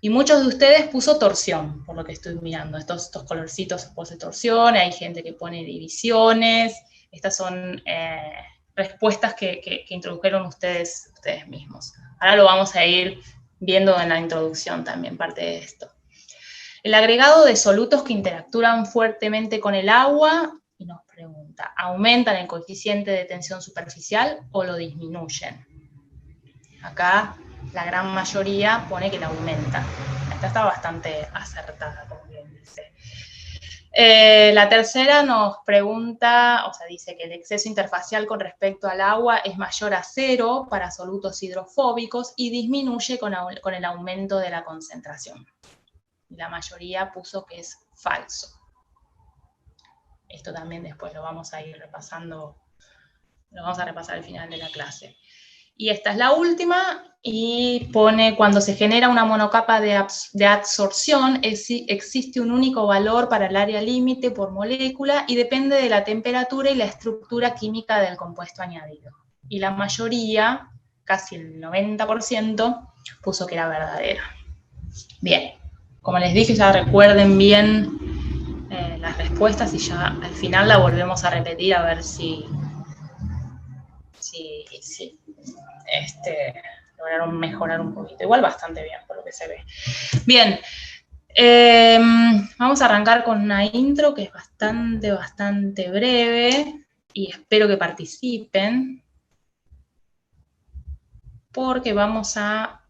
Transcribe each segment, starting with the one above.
Y muchos de ustedes puso torsión, por lo que estoy mirando. Estos colorcitos puse torsión, hay gente que pone divisiones. Estas son respuestas que introdujeron ustedes mismos. Ahora lo vamos a ir viendo en la introducción también, parte de esto. El agregado de solutos que interactúan fuertemente con el agua, y nos pregunta, ¿aumentan el coeficiente de tensión superficial o lo disminuyen? Acá la gran mayoría pone que la aumenta. Esta está bastante acertada, como bien dice. La tercera nos pregunta, o sea, dice que el exceso interfacial con respecto al agua es mayor a 0 para solutos hidrofóbicos y disminuye con el aumento de la concentración. Y la mayoría puso que es falso. Esto también después lo vamos a ir repasando, lo vamos a repasar al final de la clase. Y esta es la última, y pone, cuando se genera una monocapa de adsorción, existe un único valor para el área límite por molécula y depende de la temperatura y la estructura química del compuesto añadido. Y la mayoría, casi el 90%, puso que era verdadera. Bien, como les dije, ya recuerden bien las respuestas y ya al final la volvemos a repetir a ver si lograron mejorar un poquito. Igual bastante bien, por lo que se ve. Bien, vamos a arrancar con una intro que es bastante breve y espero que participen porque vamos a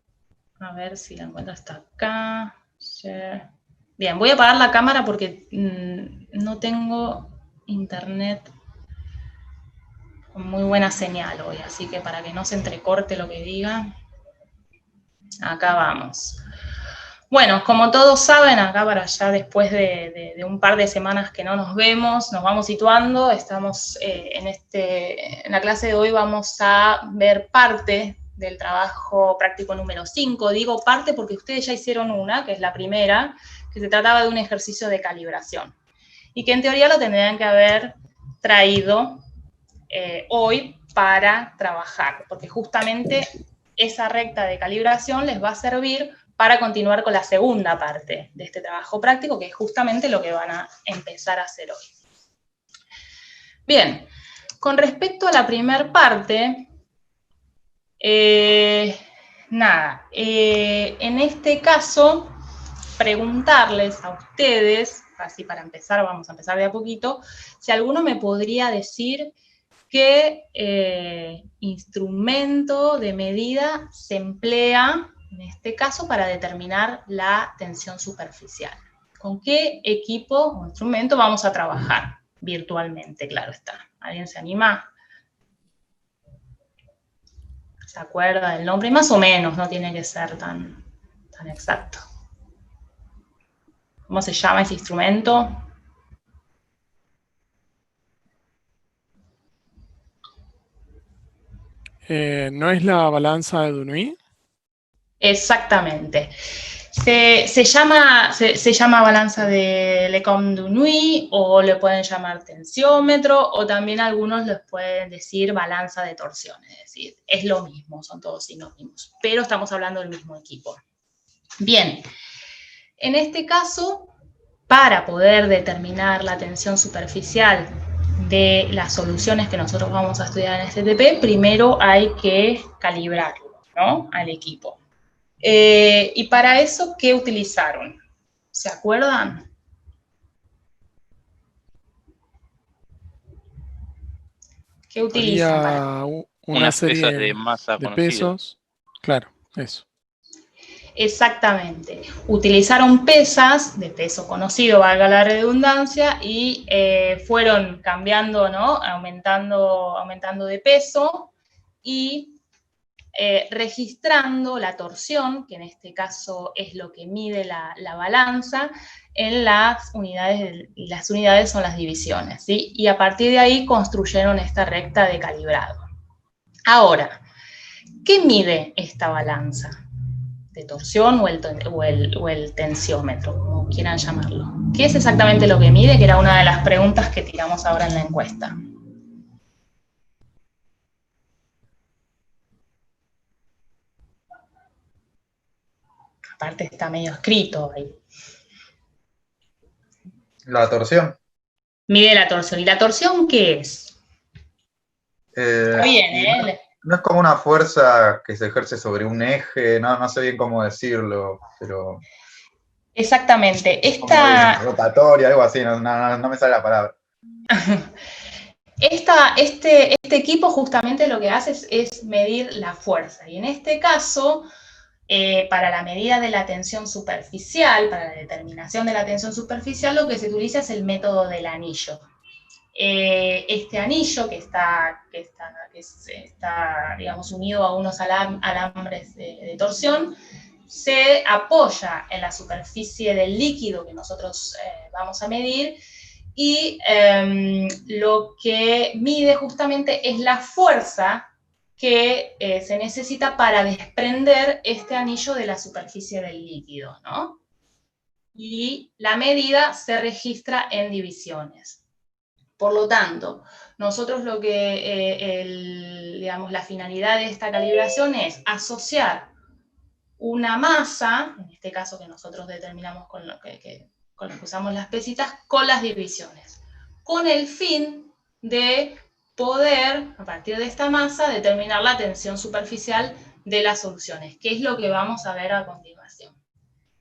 ver si la encuentro hasta acá. Share. Bien, voy a apagar la cámara porque no tengo internet con muy buena señal hoy, así que para que no se entrecorte lo que diga, acá vamos. Bueno, como todos saben, acá para allá después de un par de semanas que no nos vemos, nos vamos situando, estamos en la clase de hoy vamos a ver parte del trabajo práctico número 5, digo parte porque ustedes ya hicieron una, que es la primera, que se trataba de un ejercicio de calibración, y que en teoría lo tendrían que haber traído hoy para trabajar, porque justamente esa recta de calibración les va a servir para continuar con la segunda parte de este trabajo práctico, que es justamente lo que van a empezar a hacer hoy. Bien, con respecto a la primera parte, en este caso, preguntarles a ustedes, así para empezar, vamos a empezar de a poquito, si alguno me podría decir qué instrumento de medida se emplea, en este caso, para determinar la tensión superficial. ¿Con qué equipo o instrumento vamos a trabajar? Virtualmente, claro está. ¿Alguien se anima? ¿Se acuerda del nombre? Más o menos, no tiene que ser tan exacto. ¿Cómo se llama ese instrumento? ¿No es la balanza de Dunuy? Exactamente. Se llama balanza de Lecomte-Dunuy, o le pueden llamar tensiómetro, o también algunos les pueden decir balanza de torsión, es decir, es lo mismo, son todos sinónimos, pero estamos hablando del mismo equipo. Bien, en este caso, para poder determinar la tensión superficial de las soluciones que nosotros vamos a estudiar en STP, primero hay que calibrarlo, ¿no?, al equipo. Y para eso, ¿qué utilizaron? ¿Se acuerdan? ¿Qué utilizan para...? Una serie de masa de conocida. pesos. Claro, eso. Exactamente. Utilizaron pesas de peso conocido, valga la redundancia, y fueron cambiando, ¿no?, aumentando de peso y registrando la torsión, que en este caso es lo que mide la balanza, en las unidades, y las unidades son las divisiones, ¿sí? Y a partir de ahí construyeron esta recta de calibrado. Ahora, ¿qué mide esta balanza? ¿De torsión o el tensiómetro, como quieran llamarlo? ¿Qué es exactamente lo que mide? Que era una de las preguntas que tiramos ahora en la encuesta. aparte está medio escrito ahí. La torsión. Mide la torsión. ¿Y la torsión qué es? Está bien, ¿eh? No es como una fuerza que se ejerce sobre un eje, no sé bien cómo decirlo, pero... Exactamente. Rotatoria, algo así, no me sale la palabra. Este equipo justamente lo que hace es medir la fuerza. Y en este caso, para la medida de la tensión superficial, para la determinación de la tensión superficial, lo que se utiliza es el método del anillo. Este anillo que está digamos, unido a unos alambres de torsión, se apoya en la superficie del líquido que nosotros vamos a medir, y lo que mide justamente es la fuerza que se necesita para desprender este anillo de la superficie del líquido, ¿no? Y la medida se registra en divisiones. Por lo tanto, nosotros lo que, digamos, la finalidad de esta calibración es asociar una masa, en este caso que nosotros determinamos con lo que usamos las pesitas, con las divisiones, con el fin de poder, a partir de esta masa, determinar la tensión superficial de las soluciones, que es lo que vamos a ver a continuación.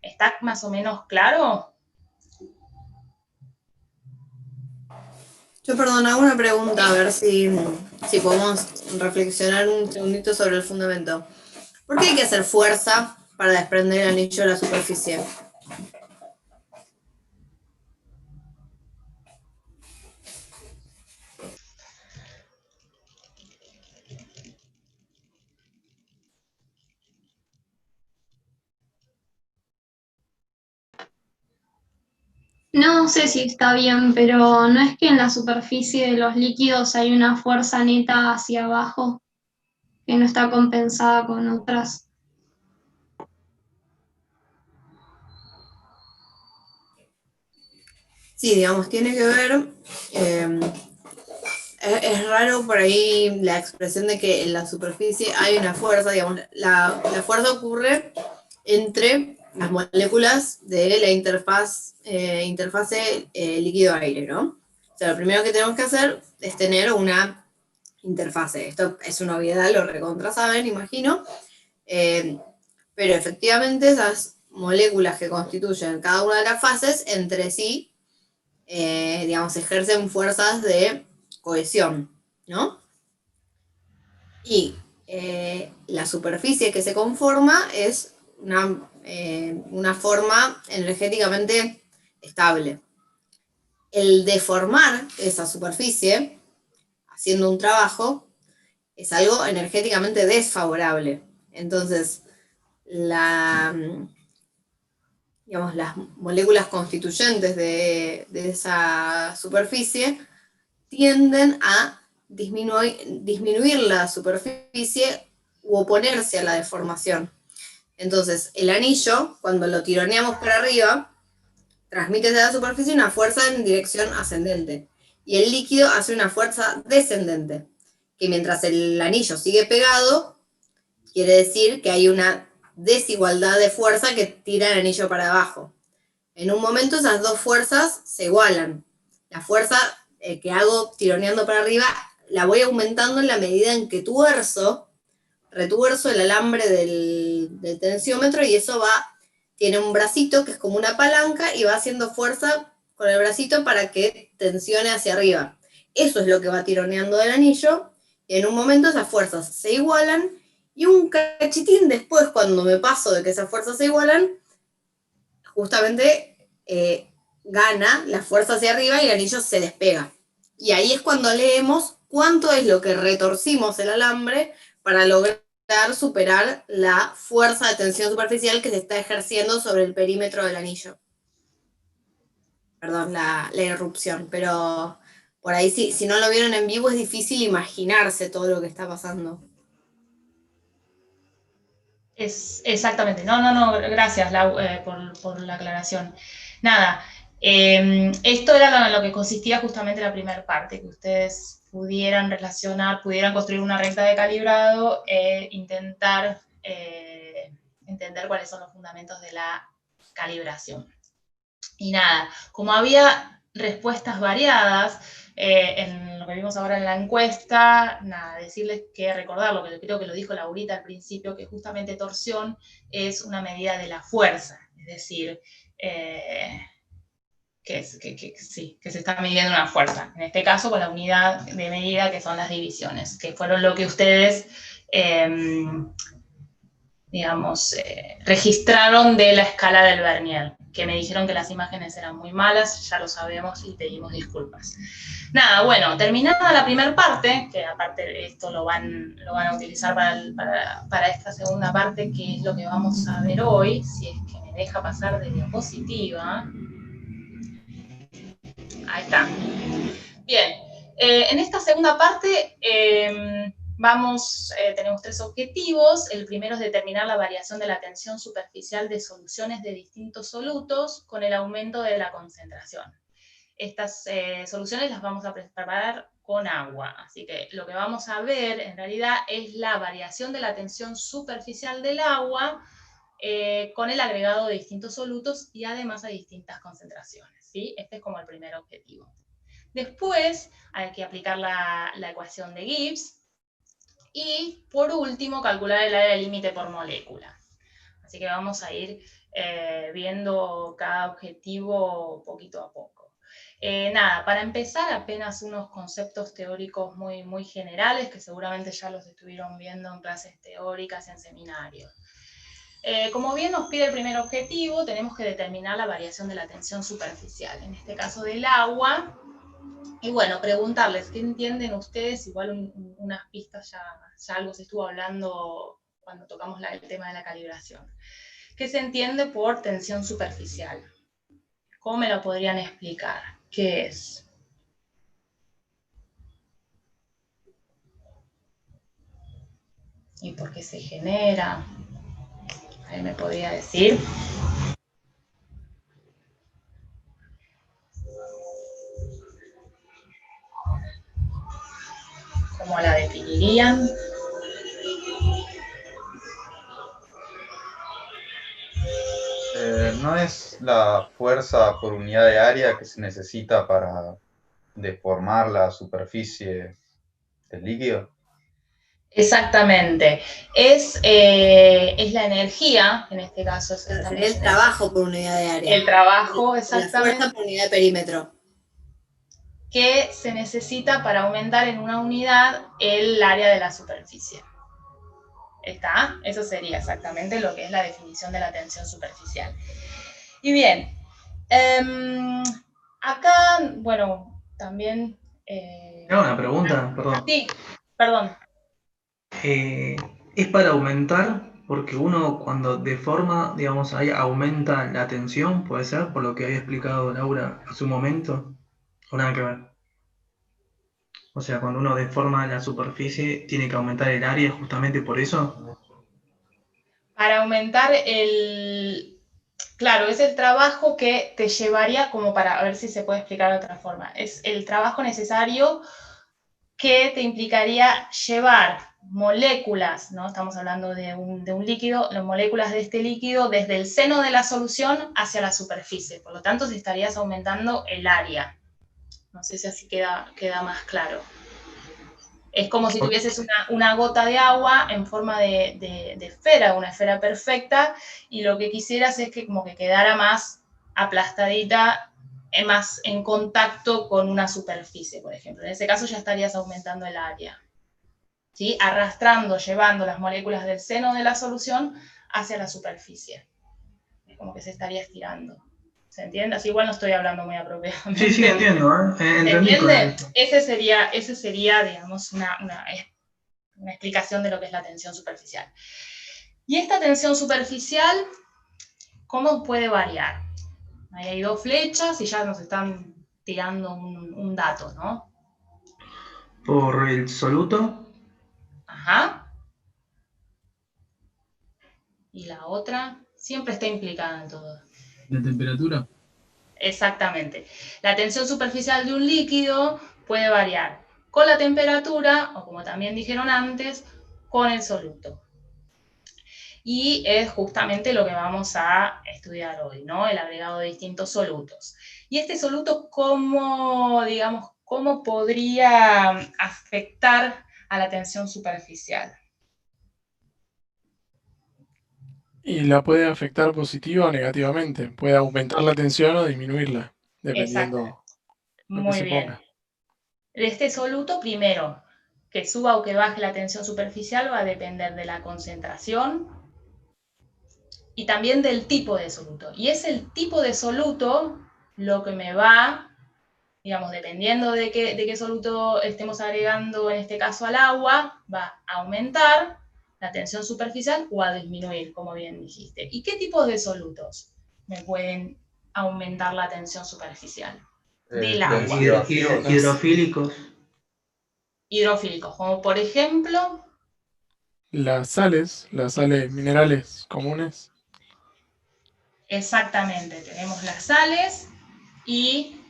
¿Está más o menos claro? Yo, perdón, hago una pregunta, a ver si podemos reflexionar un segundito sobre el fundamento. ¿Por qué hay que hacer fuerza para desprender el anillo de la superficie? No sé si está bien, pero ¿no es que en la superficie de los líquidos hay una fuerza neta hacia abajo que no está compensada con otras? Sí, digamos, tiene que ver, es raro por ahí la expresión de que en la superficie hay una fuerza, digamos, la fuerza ocurre entre las moléculas de la interfase líquido-aire, ¿no? O sea, lo primero que tenemos que hacer es tener una interfase. Esto es una obviedad, lo recontra saben, imagino, pero efectivamente esas moléculas que constituyen cada una de las fases entre sí, digamos, ejercen fuerzas de cohesión, ¿no? Y la superficie que se conforma es una forma energéticamente estable. El deformar esa superficie, haciendo un trabajo, es algo energéticamente desfavorable. Entonces, digamos, las moléculas constituyentes de esa superficie tienden a disminuir la superficie u oponerse a la deformación. Entonces, el anillo, cuando lo tironeamos para arriba, transmite desde la superficie una fuerza en dirección ascendente. Y el líquido hace una fuerza descendente, que mientras el anillo sigue pegado, quiere decir que hay una desigualdad de fuerza que tira el anillo para abajo. En un momento esas dos fuerzas se igualan. La fuerza que hago tironeando para arriba la voy aumentando en la medida en que retuerzo el alambre del tensiómetro, y eso tiene un bracito que es como una palanca y va haciendo fuerza con el bracito para que tensione hacia arriba. Eso es lo que va tironeando del anillo, y en un momento esas fuerzas se igualan, y un cachitín después, cuando me paso de que esas fuerzas se igualan, justamente gana la fuerza hacia arriba y el anillo se despega. Y ahí es cuando leemos cuánto es lo que retorcimos el alambre para lograr superar la fuerza de tensión superficial que se está ejerciendo sobre el perímetro del anillo. Perdón la irrupción, pero por ahí si no lo vieron en vivo es difícil imaginarse todo lo que está pasando. Exactamente. No, gracias Lau, por la aclaración. Nada, esto era lo que consistía justamente la primera parte, que ustedes pudieran relacionar, pudieran construir una recta de calibrado e intentar entender cuáles son los fundamentos de la calibración. Y nada, como había respuestas variadas, en lo que vimos ahora en la encuesta, nada, decirles que recordar lo que creo que lo dijo Laurita al principio, que justamente torsión es una medida de la fuerza, es decir, que se está midiendo una fuerza. En este caso, con la unidad de medida que son las divisiones, que fueron lo que ustedes, digamos, registraron de la escala del Vernier, que me dijeron que las imágenes eran muy malas, ya lo sabemos y pedimos disculpas. Nada, bueno, terminada la primera parte, que aparte esto lo van a utilizar para esta segunda parte, que es lo que vamos a ver hoy, si es que me deja pasar de diapositiva. Ahí está. Bien, en esta segunda parte tenemos 3 objetivos. El primero es determinar la variación de la tensión superficial de soluciones de distintos solutos con el aumento de la concentración. Estas soluciones las vamos a preparar con agua, así que lo que vamos a ver en realidad es la variación de la tensión superficial del agua con el agregado de distintos solutos y además a distintas concentraciones, ¿sí? Este es como el primer objetivo. Después hay que aplicar la ecuación de Gibbs y por último calcular el área límite por molécula. Así que vamos a ir viendo cada objetivo poquito a poco. Nada, para empezar apenas unos conceptos teóricos muy, muy generales que seguramente ya los estuvieron viendo en clases teóricas, en seminarios. Como bien nos pide el primer objetivo, tenemos que determinar la variación de la tensión superficial, en este caso del agua. Y bueno, preguntarles, ¿qué entienden ustedes? Igual unas pistas ya algo se estuvo hablando cuando tocamos el tema de la calibración. ¿Qué se entiende por tensión superficial? ¿Cómo me lo podrían explicar? ¿Qué es? ¿Y por qué se genera? ¿Alguien me podría decir? ¿Cómo la definirían? ¿No es la fuerza por unidad de área que se necesita para deformar la superficie del líquido? Exactamente. Es la energía, en este caso. Sería el trabajo por unidad de área. El trabajo, exactamente. La fuerza por unidad de perímetro. Que se necesita para aumentar en una unidad el área de la superficie. ¿Está? Eso sería exactamente lo que es la definición de la tensión superficial. Y bien, acá, bueno, también... Tengo una pregunta, perdón. Sí, perdón. Es para aumentar, porque uno cuando deforma, digamos, ahí aumenta la tensión, puede ser, por lo que había explicado Laura hace un momento, o nada que ver. O sea, cuando uno deforma la superficie, tiene que aumentar el área justamente por eso. Para aumentar claro, es el trabajo que te llevaría, como para a ver si se puede explicar de otra forma, es el trabajo necesario que te implicaría llevar moléculas, ¿no? Estamos hablando de un líquido, las moléculas de este líquido desde el seno de la solución hacia la superficie, por lo tanto si estarías aumentando el área. No sé si así queda más claro. Es como si tuvieses una gota de agua en forma de esfera, una esfera perfecta, y lo que quisieras es que como que quedara más aplastadita, más en contacto con una superficie, por ejemplo. En ese caso ya estarías aumentando el área, ¿sí? Arrastrando, llevando las moléculas del seno de la solución hacia la superficie. Es como que se estaría estirando. ¿Se entiende? Así igual no estoy hablando muy apropiadamente. Sí, entiendo. ¿Se entiende? Ese sería, digamos, una explicación de lo que es la tensión superficial. Y esta tensión superficial, ¿cómo puede variar? Ahí hay 2 flechas y ya nos están tirando un dato, ¿no? Por el soluto. Ajá. Y la otra siempre está implicada en todo. ¿La temperatura? Exactamente. La tensión superficial de un líquido puede variar con la temperatura, o como también dijeron antes, con el soluto. y es justamente lo que vamos a estudiar hoy, ¿no? El agregado de distintos solutos. Y este soluto, ¿cómo podría afectar a la tensión superficial? Y la puede afectar positiva o negativamente. Puede aumentar la tensión o disminuirla, dependiendo de lo que Muy se bien. ponga. De este soluto, primero, que suba o que baje la tensión superficial va a depender de la concentración y también del tipo de soluto. Y es el tipo de soluto lo que me va, digamos, dependiendo de qué soluto estemos agregando, en este caso al agua, va a aumentar la tensión superficial o a disminuir, como bien dijiste. ¿Y qué tipos de solutos me pueden aumentar la tensión superficial? Del agua. Tensioactivos. Hidrofílicos. Hidrofílicos, como por ejemplo, Las sales minerales comunes. exactamente, tenemos las sales y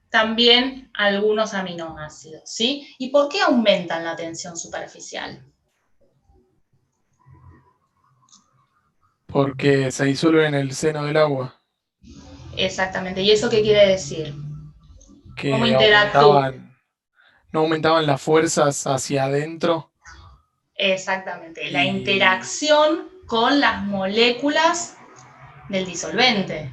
también algunos aminoácidos, ¿sí? ¿Y por qué aumentan la tensión superficial? Porque se disuelven en el seno del agua, Exactamente, ¿y eso qué quiere decir? ¿Cómo que interactúan? no aumentaban las fuerzas hacia adentro. Exactamente, la Y interacción con las moléculas del disolvente.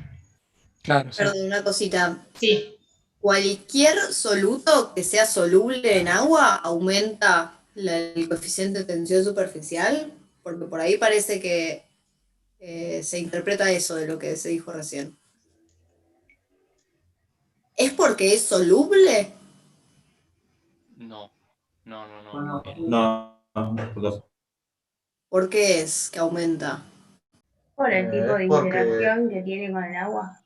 claro, sí. Perdón, una cosita. Sí, Cualquier soluto que sea soluble en agua aumenta el coeficiente de tensión superficial, porque por ahí parece que se interpreta eso de lo que se dijo recién. ¿Es porque es soluble? No, no, no, no. Bueno, No, no, ¿Por qué es que aumenta? Por el tipo de Es porque interacción que tiene con el agua.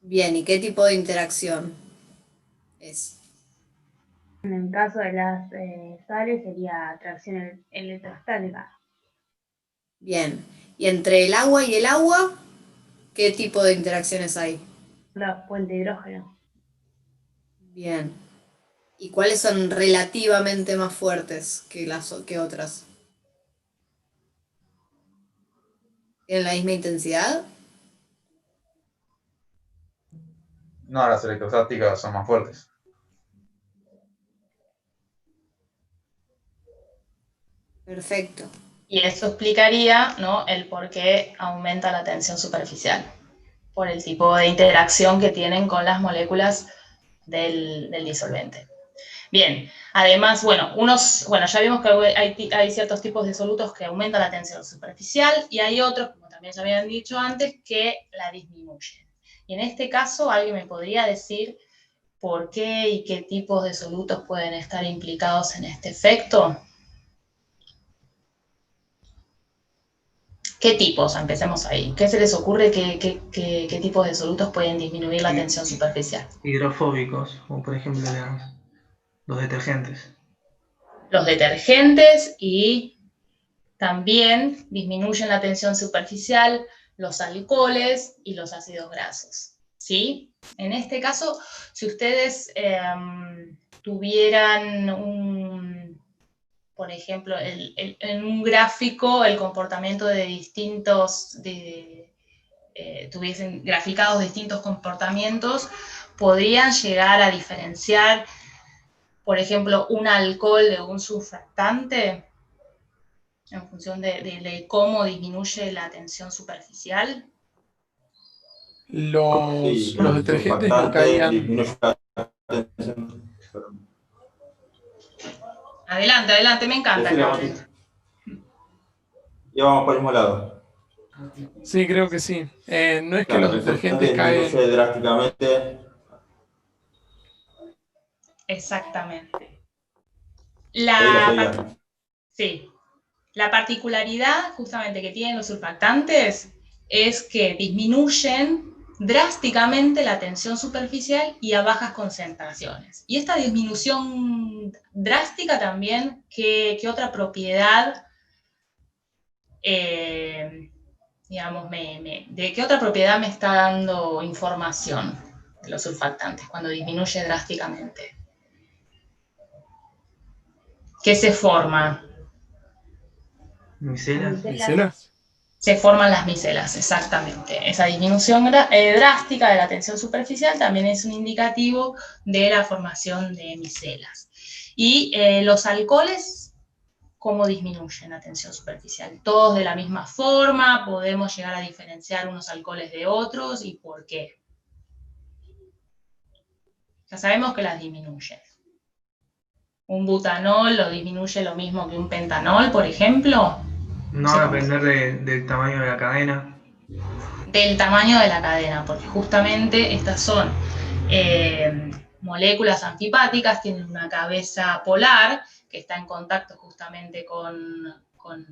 Bien, ¿y qué tipo de interacción es? En el caso de las sales sería atracción electrostática. Bien, ¿y entre el agua y el agua, qué tipo de interacciones hay? La fuente de hidrógeno. Bien, ¿y cuáles son relativamente más fuertes que otras? ¿Tienen la misma intensidad? no, las electrostáticas son más fuertes. Perfecto. y eso explicaría, ¿no?, el por qué aumenta la tensión superficial, por el tipo de interacción que tienen con las moléculas del disolvente. Bien, además, bueno, ya vimos que hay ciertos tipos de solutos que aumentan la tensión superficial y hay otros, como también ya habían dicho antes, que la disminuyen. Y en este caso, ¿alguien me podría decir por qué y qué tipos de solutos pueden estar implicados en este efecto? ¿Qué tipos? Empecemos ahí. ¿Qué se les ocurre? ¿Qué tipos de solutos pueden disminuir la tensión superficial? hidrofóbicos, como por ejemplo los detergentes. Los detergentes y también disminuyen la tensión superficial los alcoholes y los ácidos grasos, ¿sí? En este caso, si ustedes tuvieran por ejemplo, en un gráfico el comportamiento de tuviesen graficados distintos comportamientos, podrían llegar a diferenciar, por ejemplo, un alcohol de un surfactante en función de cómo disminuye la tensión superficial. Sí, Los el detergentes no surfactante caían. disminuye la tensión. Adelante, me encanta que Decilo, hablen. ya vamos por el mismo lado. Sí, creo que sí. No es que Claro, los el surfactante detergentes disminuye caen. drásticamente. Exactamente. Seguila. Sí, la particularidad justamente que tienen los surfactantes es que disminuyen drásticamente la tensión superficial y a bajas concentraciones. Y esta disminución drástica también, ¿qué otra propiedad, digamos, de qué otra propiedad me está dando información de los surfactantes cuando disminuye drásticamente? ¿Qué se forma? Micelas. ¿Micelas? Se forman las micelas, exactamente. Esa disminución drástica de la tensión superficial también es un indicativo de la formación de micelas. Y los alcoholes, ¿cómo disminuyen la tensión superficial? Todos de la misma forma, podemos llegar a diferenciar unos alcoholes de otros, ¿y por qué? Ya sabemos que las disminuyen. Un butanol lo disminuye lo mismo que un pentanol, por ejemplo. No va a depender del tamaño de la cadena. Del tamaño de la cadena, porque justamente estas son moléculas anfipáticas, tienen una cabeza polar que está en contacto justamente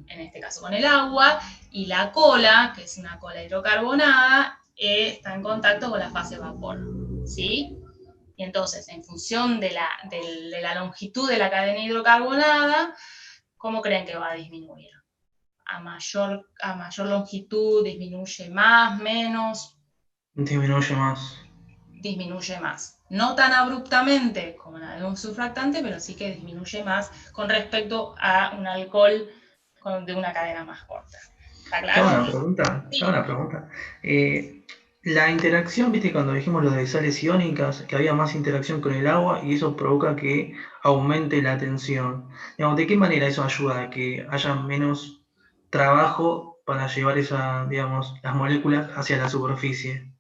en este caso con el agua, y la cola, que es una cola hidrocarbonada, está en contacto con la fase vapor, ¿sí? Y entonces, en función de la longitud de la cadena hidrocarbonada, ¿cómo creen que va a disminuir? A mayor longitud disminuye más, menos. Disminuye más. Disminuye más. No tan abruptamente como la de un surfactante, pero sí que disminuye más con respecto a un alcohol de una cadena más corta. ¿Está Te claro? hago una pregunta. Sí. Te hago una pregunta. La interacción, viste, cuando dijimos lo de sales iónicas, que había más interacción con el agua y eso provoca que aumente la tensión. Digamos, ¿de qué manera eso ayuda a que haya menos trabajo para llevar las moléculas hacia la superficie?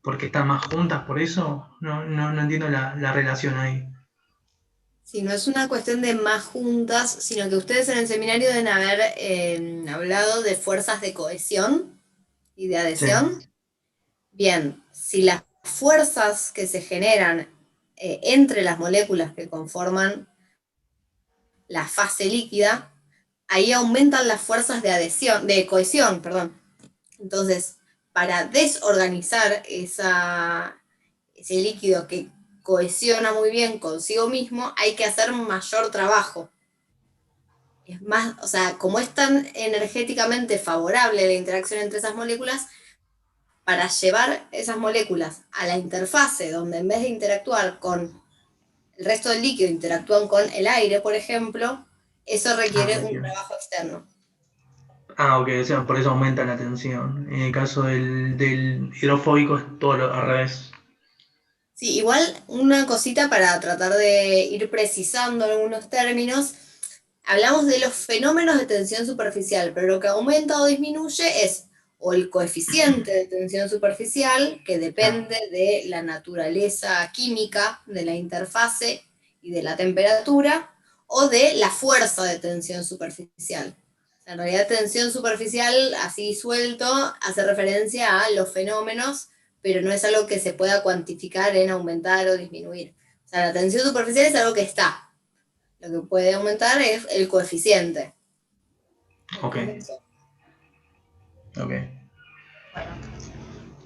¿Porque están más juntas por eso? No entiendo la relación ahí. Sí, no es una cuestión de más juntas, sino que ustedes en el seminario deben haber hablado de fuerzas de cohesión y de adhesión. Sí. Bien, si las fuerzas que se generan entre las moléculas que conforman la fase líquida, ahí aumentan las fuerzas de adhesión, de cohesión, perdón. Entonces, para desorganizar ese líquido que cohesiona muy bien consigo mismo, hay que hacer mayor trabajo. Es más, o sea, como es tan energéticamente favorable la interacción entre esas moléculas, para llevar esas moléculas a la interfase, donde en vez de interactuar con el resto del líquido, interactúan con el aire, por ejemplo, eso requiere un trabajo externo. Ok, o sea, por eso aumenta la tensión. En el caso del hidrofóbico es todo al revés. Sí, igual una cosita para tratar de ir precisando algunos términos. Hablamos de los fenómenos de tensión superficial, pero lo que aumenta o disminuye es o el coeficiente de tensión superficial, que depende de la naturaleza química de la interfase y de la temperatura, o de la fuerza de tensión superficial. En realidad, tensión superficial, así suelto, hace referencia a los fenómenos, pero no es algo que se pueda cuantificar en aumentar o disminuir. O sea, la tensión superficial es algo que está. Lo que puede aumentar es el coeficiente. Ok. Bueno,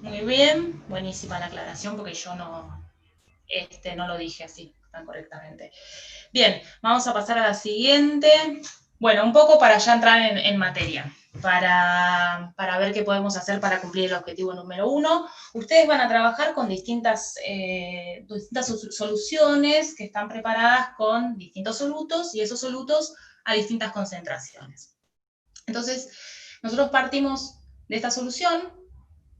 muy bien, buenísima la aclaración porque yo no lo dije así tan correctamente. Bien, vamos a pasar a la siguiente. Bueno, un poco para ya entrar en materia, para ver qué podemos hacer para cumplir el objetivo número 1. Ustedes van a trabajar con distintas soluciones que están preparadas con distintos solutos y esos solutos a distintas concentraciones. Entonces, nosotros partimos de esta solución,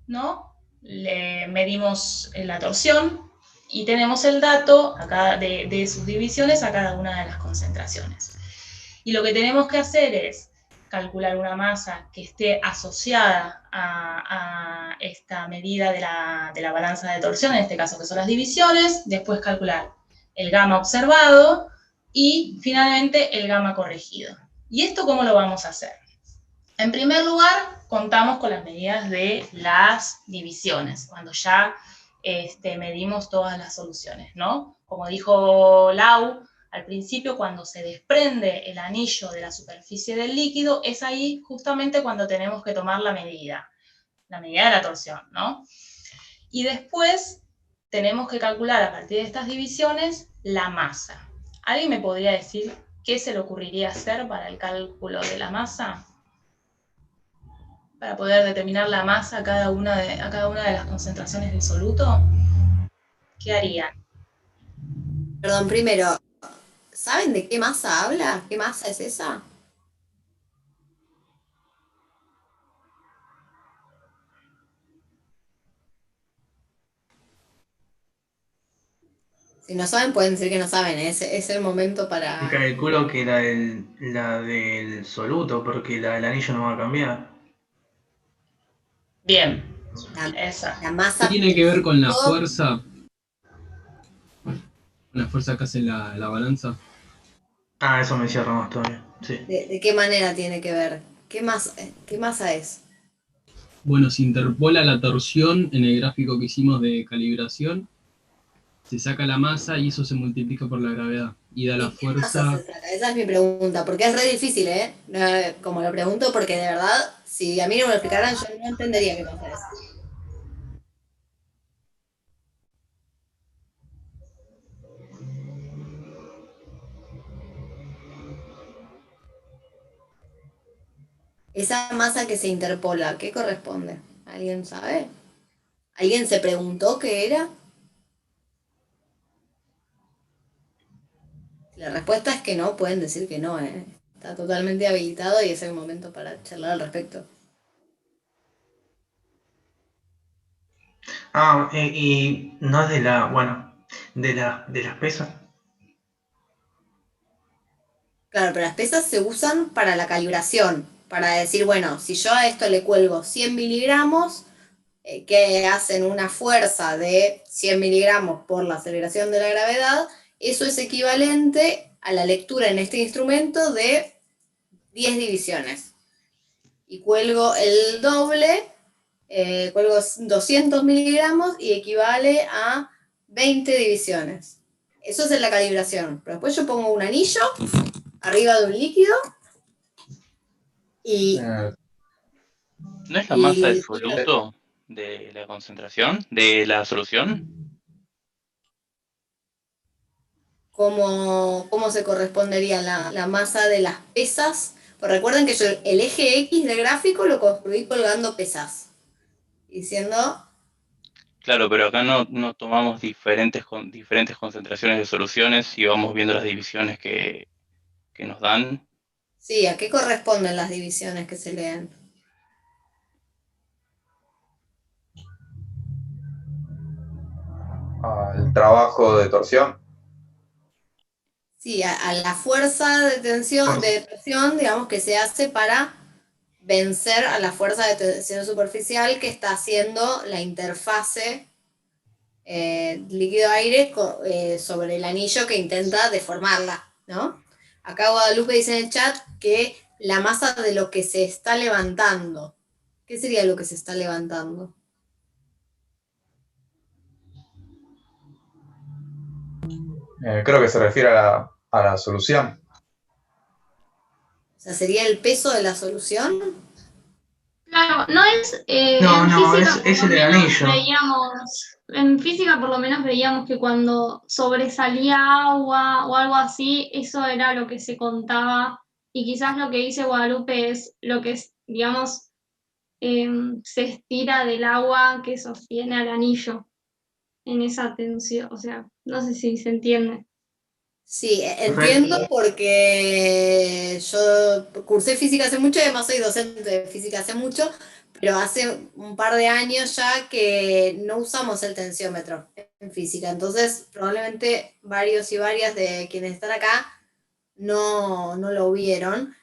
¿no? Le medimos la torsión y tenemos el dato de sus divisiones a cada una de las concentraciones. Y lo que tenemos que hacer es calcular una masa que esté asociada a esta medida de la balanza de torsión, en este caso que son las divisiones, después calcular el gamma observado y finalmente el gamma corregido. ¿Y esto cómo lo vamos a hacer? En primer lugar, contamos con las medidas de las divisiones, cuando ya medimos todas las soluciones, ¿no? Como dijo Lau, al principio cuando se desprende el anillo de la superficie del líquido, es ahí justamente cuando tenemos que tomar la medida de la torsión, ¿no? Y después tenemos que calcular a partir de estas divisiones la masa. ¿Alguien me podría decir qué se le ocurriría hacer para el cálculo de la masa? Para poder determinar la masa a cada una de las concentraciones del soluto, ¿qué harían? Perdón, primero, ¿saben de qué masa habla? ¿Qué masa es esa? Si no saben, pueden decir que no saben. Es el momento Y para... calculo que la del soluto, porque la del anillo no va a cambiar. Bien, La, esa. la ¿Qué masa... tiene que ver con la todo- fuerza? Con la fuerza que hace la balanza. Ah, eso me cierra más todavía. Sí. ¿De qué manera tiene que ver? ¿Qué masa es? Bueno, se interpola la torsión en el gráfico que hicimos de calibración, se saca la masa y eso se multiplica por la gravedad y da la ¿Y qué masa se fuerza. saca? Esa es mi pregunta, porque es re difícil, ¿eh? Como lo pregunto, porque de verdad, si a mí no me lo explicaran, yo no entendería qué masa es. Esa masa que se interpola, ¿qué corresponde? ¿Alguien sabe? ¿Alguien se preguntó qué era? Si la respuesta es que no, pueden decir que no, ¿eh? Está totalmente habilitado y es el momento para charlar al respecto. Ah, y no es de de las pesas. Claro, pero las pesas se usan para la calibración, para decir, bueno, si yo a esto le cuelgo 100 miligramos, que hacen una fuerza de 100 miligramos por la aceleración de la gravedad, eso es equivalente a la lectura en este instrumento de 10 divisiones. Y cuelgo el doble, cuelgo 200 miligramos y equivale a 20 divisiones. Eso es en la calibración. Pero después yo pongo un anillo arriba de un líquido y... ¿No es la masa del soluto de la concentración, de la solución? ¿Cómo se correspondería la masa de las pesas? Pues recuerden que yo el eje X del gráfico lo construí colgando pesas. Diciendo, Claro, pero acá no tomamos diferentes concentraciones de soluciones y vamos viendo las divisiones que nos dan. sí, ¿a qué corresponden las divisiones que se leen? Al trabajo de torsión. Sí, a la fuerza de tensión, digamos, que se hace para vencer a la fuerza de tensión superficial que está haciendo la interfase líquido-aire sobre el anillo que intenta deformarla, ¿no? Acá Guadalupe dice en el chat que la masa de lo que se está levantando. ¿Qué sería lo que se está levantando? Creo que se refiere a la solución. O sea, ¿sería el peso de la solución? Claro, no es. No, En no, física es por lo el menos anillo. en física por lo menos veíamos que cuando sobresalía agua o algo así, eso era lo que se contaba. Y quizás lo que dice Guadalupe es lo que es, digamos, se estira del agua que sostiene al anillo en esa tensión. O sea, no sé si se entiende. Sí, entiendo porque yo cursé física hace mucho y además soy docente de física hace mucho, pero hace un par de años ya que no usamos el tensiómetro en física, entonces probablemente varios y varias de quienes están acá no lo vieron.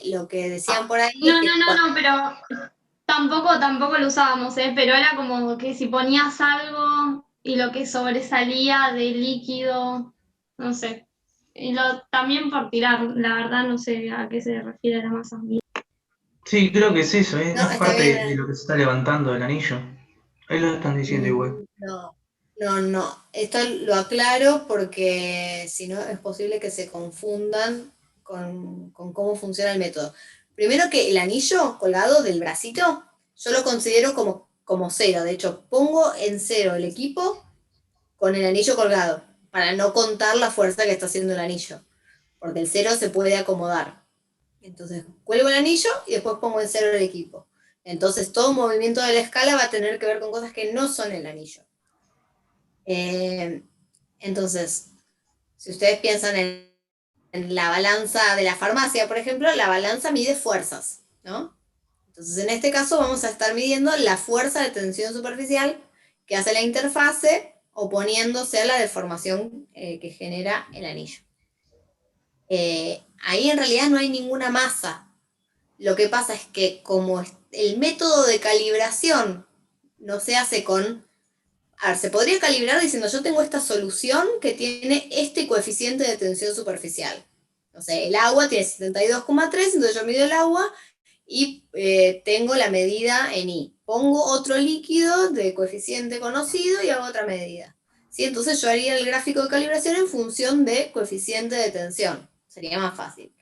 Lo que decían por ahí es que No, pero tampoco lo usábamos, pero era como que si ponías algo y lo que sobresalía de líquido, no sé. También por tirar, la verdad no sé a qué se refiere la masa. Sí, creo que es eso, ¿eh? no, No es está parte bien. de lo que se está levantando del anillo. Ahí lo están diciendo igual. No. Esto lo aclaro porque si no es posible que se confundan con cómo funciona el método. Primero que el anillo colgado del bracito, yo lo considero como cero. De hecho, pongo en cero el equipo con el anillo colgado, para no contar la fuerza que está haciendo el anillo, porque el cero se puede acomodar. Entonces, cuelgo el anillo y después pongo en cero el equipo. Entonces, todo movimiento de la escala va a tener que ver con cosas que no son el anillo. Entonces, si ustedes piensan en la balanza de la farmacia, por ejemplo, la balanza mide fuerzas, ¿no? Entonces, en este caso vamos a estar midiendo la fuerza de tensión superficial que hace la interfase oponiéndose a la deformación que genera el anillo. Ahí en realidad no hay ninguna masa. Lo que pasa es que como el método de calibración no se hace con... A ver, se podría calibrar diciendo yo tengo esta solución que tiene este coeficiente de tensión superficial. No sé, el agua tiene 72,3, entonces yo mido el agua y tengo la medida en I. Pongo otro líquido de coeficiente conocido y hago otra medida. ¿Sí? Entonces yo haría el gráfico de calibración en función de coeficiente de tensión. Sería más fácil.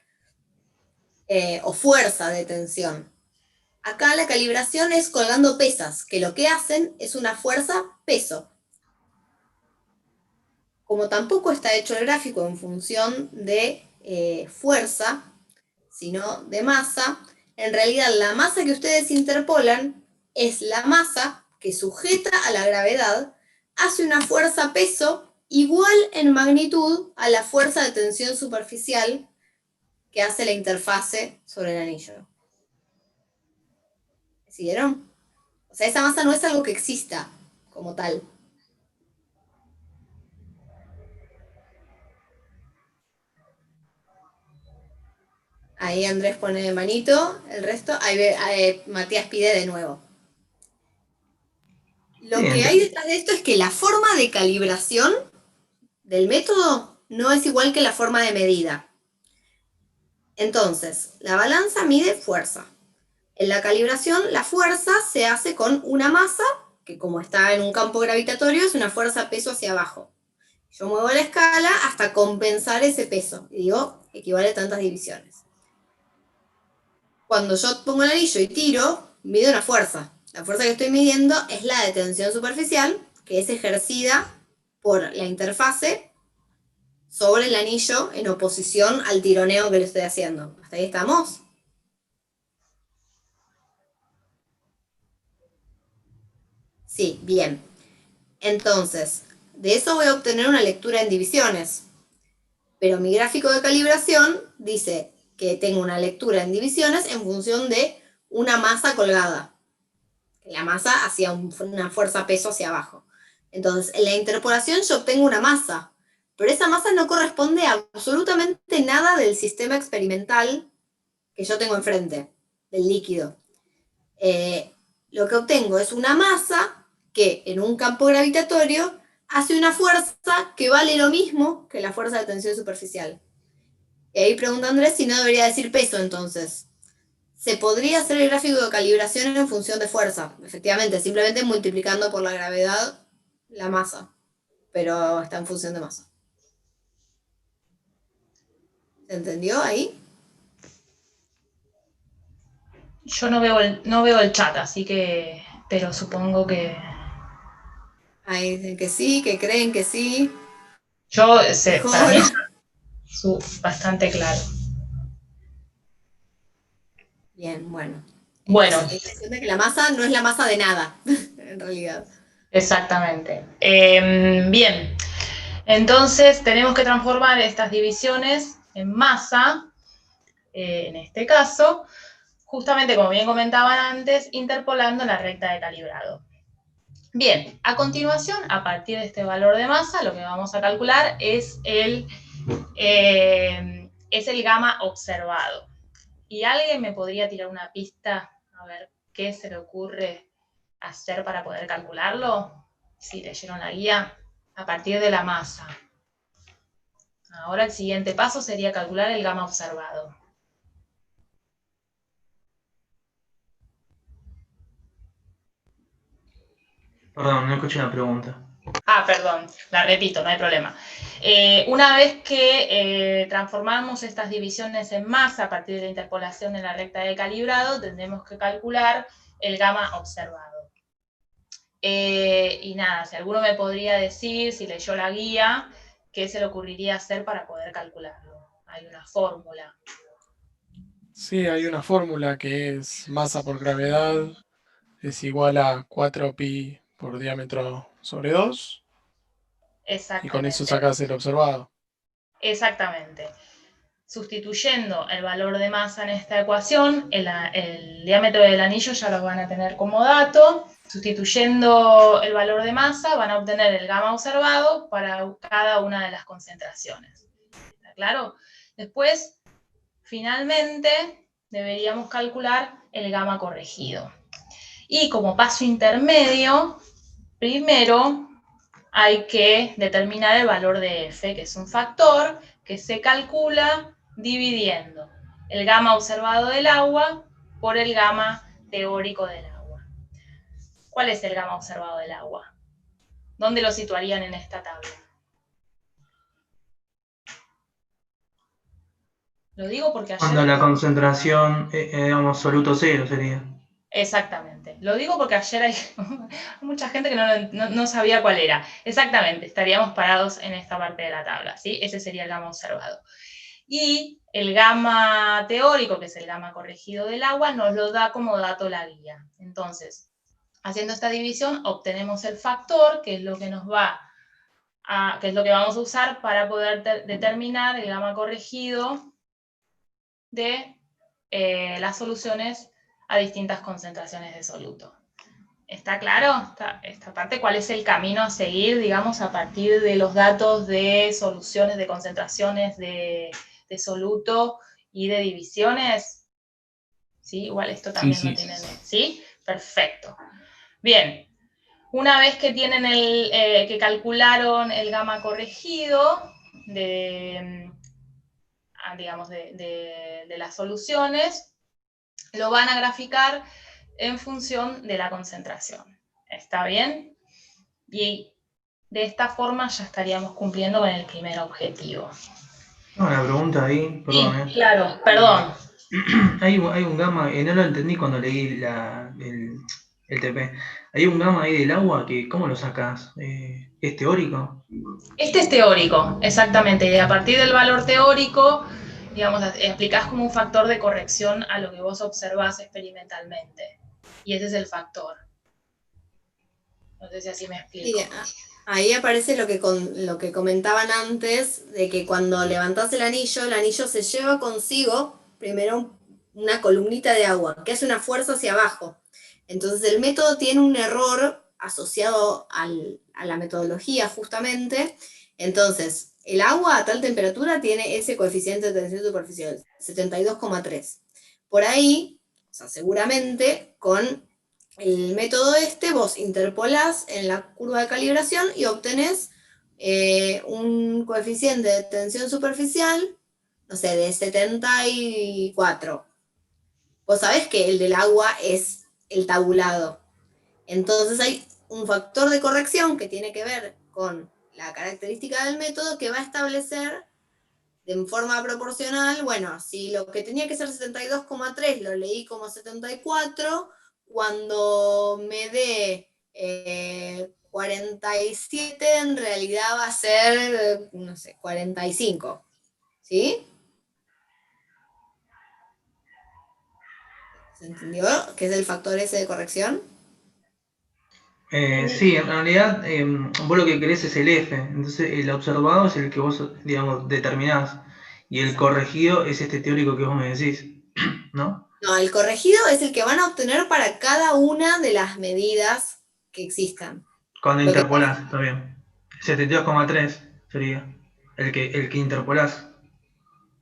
O fuerza de tensión. Acá la calibración es colgando pesas, que lo que hacen es una fuerza-peso. Como tampoco está hecho el gráfico en función de fuerza, sino de masa, en realidad la masa que ustedes interpolan es la masa que sujeta a la gravedad, hace una fuerza-peso igual en magnitud a la fuerza de tensión superficial que hace la interfase sobre el anillo. ¿Siguieron? O sea, esa masa no es algo que exista como tal. Ahí Andrés pone manito, el resto, ahí Matías pide de nuevo. Lo que hay detrás de esto es que la forma de calibración del método no es igual que la forma de medida. Entonces, la balanza mide fuerza. En la calibración, la fuerza se hace con una masa, que como está en un campo gravitatorio, es una fuerza-peso hacia abajo. Yo muevo la escala hasta compensar ese peso. Y digo, equivale a tantas divisiones. Cuando yo pongo el anillo y tiro, mido una fuerza. La fuerza que estoy midiendo es la de tensión superficial, que es ejercida por la interfase sobre el anillo en oposición al tironeo que le estoy haciendo. ¿Hasta ahí estamos? Sí, bien. Entonces, de eso voy a obtener una lectura en divisiones. Pero mi gráfico de calibración dice que tengo una lectura en divisiones en función de una masa colgada. La masa hacia una fuerza-peso hacia abajo. Entonces, en la interpolación yo obtengo una masa, pero esa masa no corresponde a absolutamente nada del sistema experimental que yo tengo enfrente, del líquido. Lo que obtengo es una masa que en un campo gravitatorio hace una fuerza que vale lo mismo que la fuerza de tensión superficial. Y ahí pregunta Andrés si no debería decir peso entonces. Se podría hacer el gráfico de calibración en función de fuerza, efectivamente, simplemente multiplicando por la gravedad la masa, pero está en función de masa. ¿Se entendió ahí? Yo no veo el chat, así que, pero supongo que... Ahí dicen que sí, que creen que sí. Para mí es bastante claro. Bien, bueno. Bueno. La impresión de que la masa no es la masa de nada, en realidad. Exactamente. Bien. Entonces tenemos que transformar estas divisiones en masa, en este caso, justamente como bien comentaban antes, interpolando la recta de calibrado. Bien, a continuación, a partir de este valor de masa, lo que vamos a calcular es el gamma observado. ¿Y alguien me podría tirar una pista a ver qué se le ocurre hacer para poder calcularlo? Si leyeron la guía, a partir de la masa. Ahora el siguiente paso sería calcular el gamma observado. Perdón, no escuché la pregunta. Perdón, la repito, no hay problema. Una vez que transformamos estas divisiones en masa a partir de la interpolación de la recta de calibrado, tendremos que calcular el gamma observado. Y nada, si alguno me podría decir, si leyó la guía, qué se le ocurriría hacer para poder calcularlo. Hay una fórmula. Sí, hay una fórmula que es masa por gravedad es igual a 4pi por diámetro sobre 2. Y con eso sacas el observado. Exactamente. Sustituyendo el valor de masa en esta ecuación, el diámetro del anillo ya lo van a tener como dato. Sustituyendo el valor de masa, van a obtener el gamma observado para cada una de las concentraciones. ¿Está claro? Después, finalmente, deberíamos calcular el gamma corregido. Y como paso intermedio, primero hay que determinar el valor de F, que es un factor que se calcula dividiendo el gamma observado del agua por el gamma teórico del agua. ¿Cuál es el gamma observado del agua? ¿Dónde lo situarían en esta tabla? Lo digo porque ayer... Cuando la concentración, digamos, soluto cero sería. Exactamente. Lo digo porque ayer hay mucha gente que no sabía cuál era. Exactamente, estaríamos parados en esta parte de la tabla, ¿sí? Ese sería el gamma observado. Y el gamma teórico, que es el gamma corregido del agua, nos lo da como dato la guía. Entonces, haciendo esta división, obtenemos el factor, que es lo que nos va a, que es lo que vamos a usar para poder determinar el gamma corregido de las soluciones a distintas concentraciones de soluto. ¿Está claro esta parte? ¿Cuál es el camino a seguir, digamos, a partir de los datos de soluciones, de concentraciones de soluto y de divisiones? ¿Sí? Igual esto también Sí, lo tienen. ¿Sí? Perfecto. Bien. Una vez que tienen que calcularon el gamma corregido digamos, de las soluciones, lo van a graficar en función de la concentración. ¿Está bien? Y de esta forma ya estaríamos cumpliendo con el primer objetivo. Una pregunta ahí, perdón. Sí, claro, perdón. Hay un gamma, no lo entendí cuando leí el TP. Hay un gamma ahí del agua que, ¿cómo lo sacas? ¿Es teórico? Este es teórico, exactamente. Y a partir del valor teórico, digamos, explicás como un factor de corrección a lo que vos observás experimentalmente. Y ese es el factor. No sé si así me explico. Sí, ahí aparece lo que comentaban antes, de que cuando levantás el anillo se lleva consigo primero una columnita de agua, que hace una fuerza hacia abajo. Entonces el método tiene un error asociado a la metodología justamente. Entonces, el agua a tal temperatura tiene ese coeficiente de tensión superficial, 72,3. Por ahí, o sea, seguramente con el método vos interpolás en la curva de calibración y obtenés un coeficiente de tensión superficial, no sé, de 74. Vos sabés que el del agua es el tabulado. Entonces hay un factor de corrección que tiene que ver con la característica del método que va a establecer de forma proporcional, bueno, si lo que tenía que ser 72,3 lo leí como 74, cuando me dé 47 en realidad va a ser, no sé, 45, ¿sí? ¿Se entendió qué es el factor ese de corrección? Sí, en realidad vos lo que querés es el F, entonces el observado es el que vos, digamos, determinás, y el corregido es este teórico que vos me decís, ¿no? No, el corregido es el que van a obtener para cada una de las medidas que existan. Cuando interpolás, está bien. 72,3 sería el que interpolás,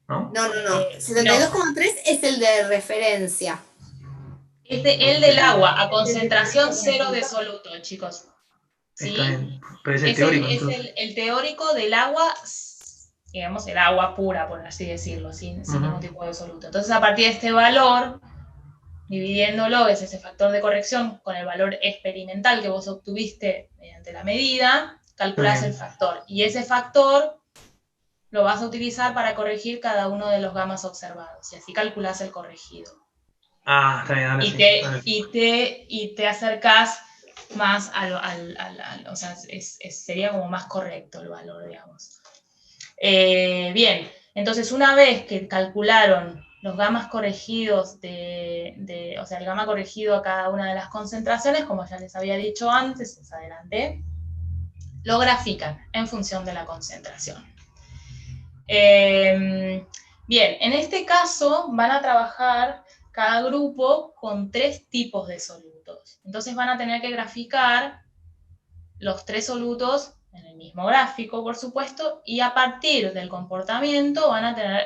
¿no? No. 72,3 es el de referencia. Es el del agua, a concentración cero de soluto, chicos. ¿Sí? Está bien, pero es el teórico. Es el teórico del agua, digamos, el agua pura, por así decirlo, sin ningún tipo de soluto. Entonces, a partir de este valor, dividiéndolo, es ese factor de corrección con el valor experimental que vos obtuviste mediante la medida, calculás el factor. Y ese factor lo vas a utilizar para corregir cada uno de los gamas observados. Y así calculás el corregido. Ah, está bien, ahora y te acercás más o sea, sería como más correcto el valor, digamos. Bien, entonces una vez que calcularon los gamas corregidos o sea, el gamma corregido a cada una de las concentraciones, como ya les había dicho antes, les adelanté, lo grafican en función de la concentración. Bien, en este caso van a trabajar cada grupo con 3 tipos de solutos. Entonces van a tener que graficar los 3 solutos en el mismo gráfico, por supuesto, y a partir del comportamiento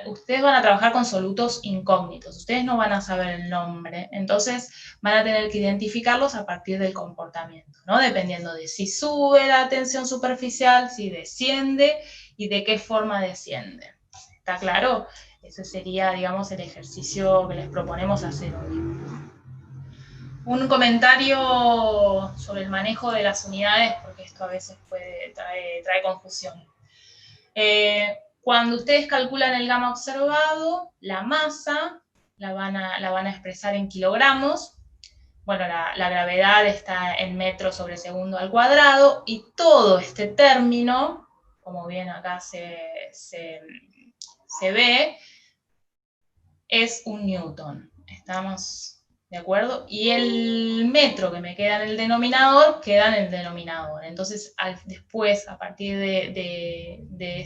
ustedes van a trabajar con solutos incógnitos. Ustedes no van a saber el nombre, entonces van a tener que identificarlos a partir del comportamiento, ¿no? Dependiendo de si sube la tensión superficial, si desciende y de qué forma desciende. ¿Está claro? Ese sería, digamos, el ejercicio que les proponemos hacer hoy. Un comentario sobre el manejo de las unidades, porque esto a veces trae confusión. Cuando ustedes calculan el gamma observado, la masa la van a expresar en kilogramos. Bueno, la gravedad está en metros sobre segundo al cuadrado, y todo este término, como bien acá se ve, es un newton. ¿Estamos de acuerdo? Y el metro que me queda en el denominador, queda en el denominador. Entonces, después, a partir de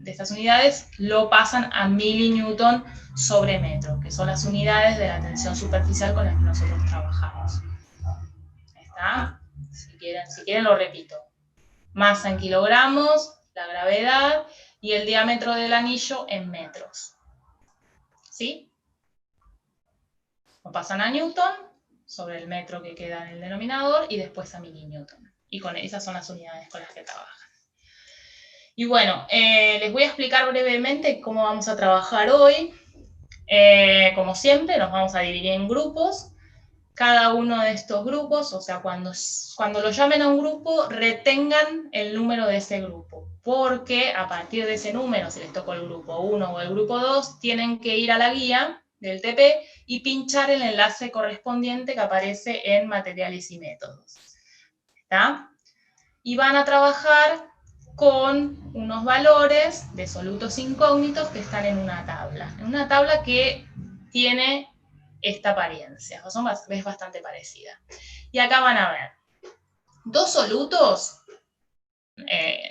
estas unidades, lo pasan a milinewton sobre metro, que son las unidades de la tensión superficial con las que nosotros trabajamos. ¿Está? Si quieren lo repito. Masa en kilogramos, la gravedad, y el diámetro del anillo en metros. ¿Sí? Lo pasan a newton sobre el metro que queda en el denominador y después a milinewton. Y esas son las unidades con las que trabajan. Y bueno, les voy a explicar brevemente cómo vamos a trabajar hoy. Como siempre, nos vamos a dividir en grupos. Cada uno de estos grupos, o sea, cuando lo llamen a un grupo, retengan el número de ese grupo. Porque a partir de ese número, si les tocó el grupo 1 o el grupo 2, tienen que ir a la guía del TP y pinchar el enlace correspondiente que aparece en materiales y métodos. ¿Está? Y van a trabajar con unos valores de solutos incógnitos que están en una tabla que tiene esta apariencia, es bastante parecida. Y acá van a ver dos solutos,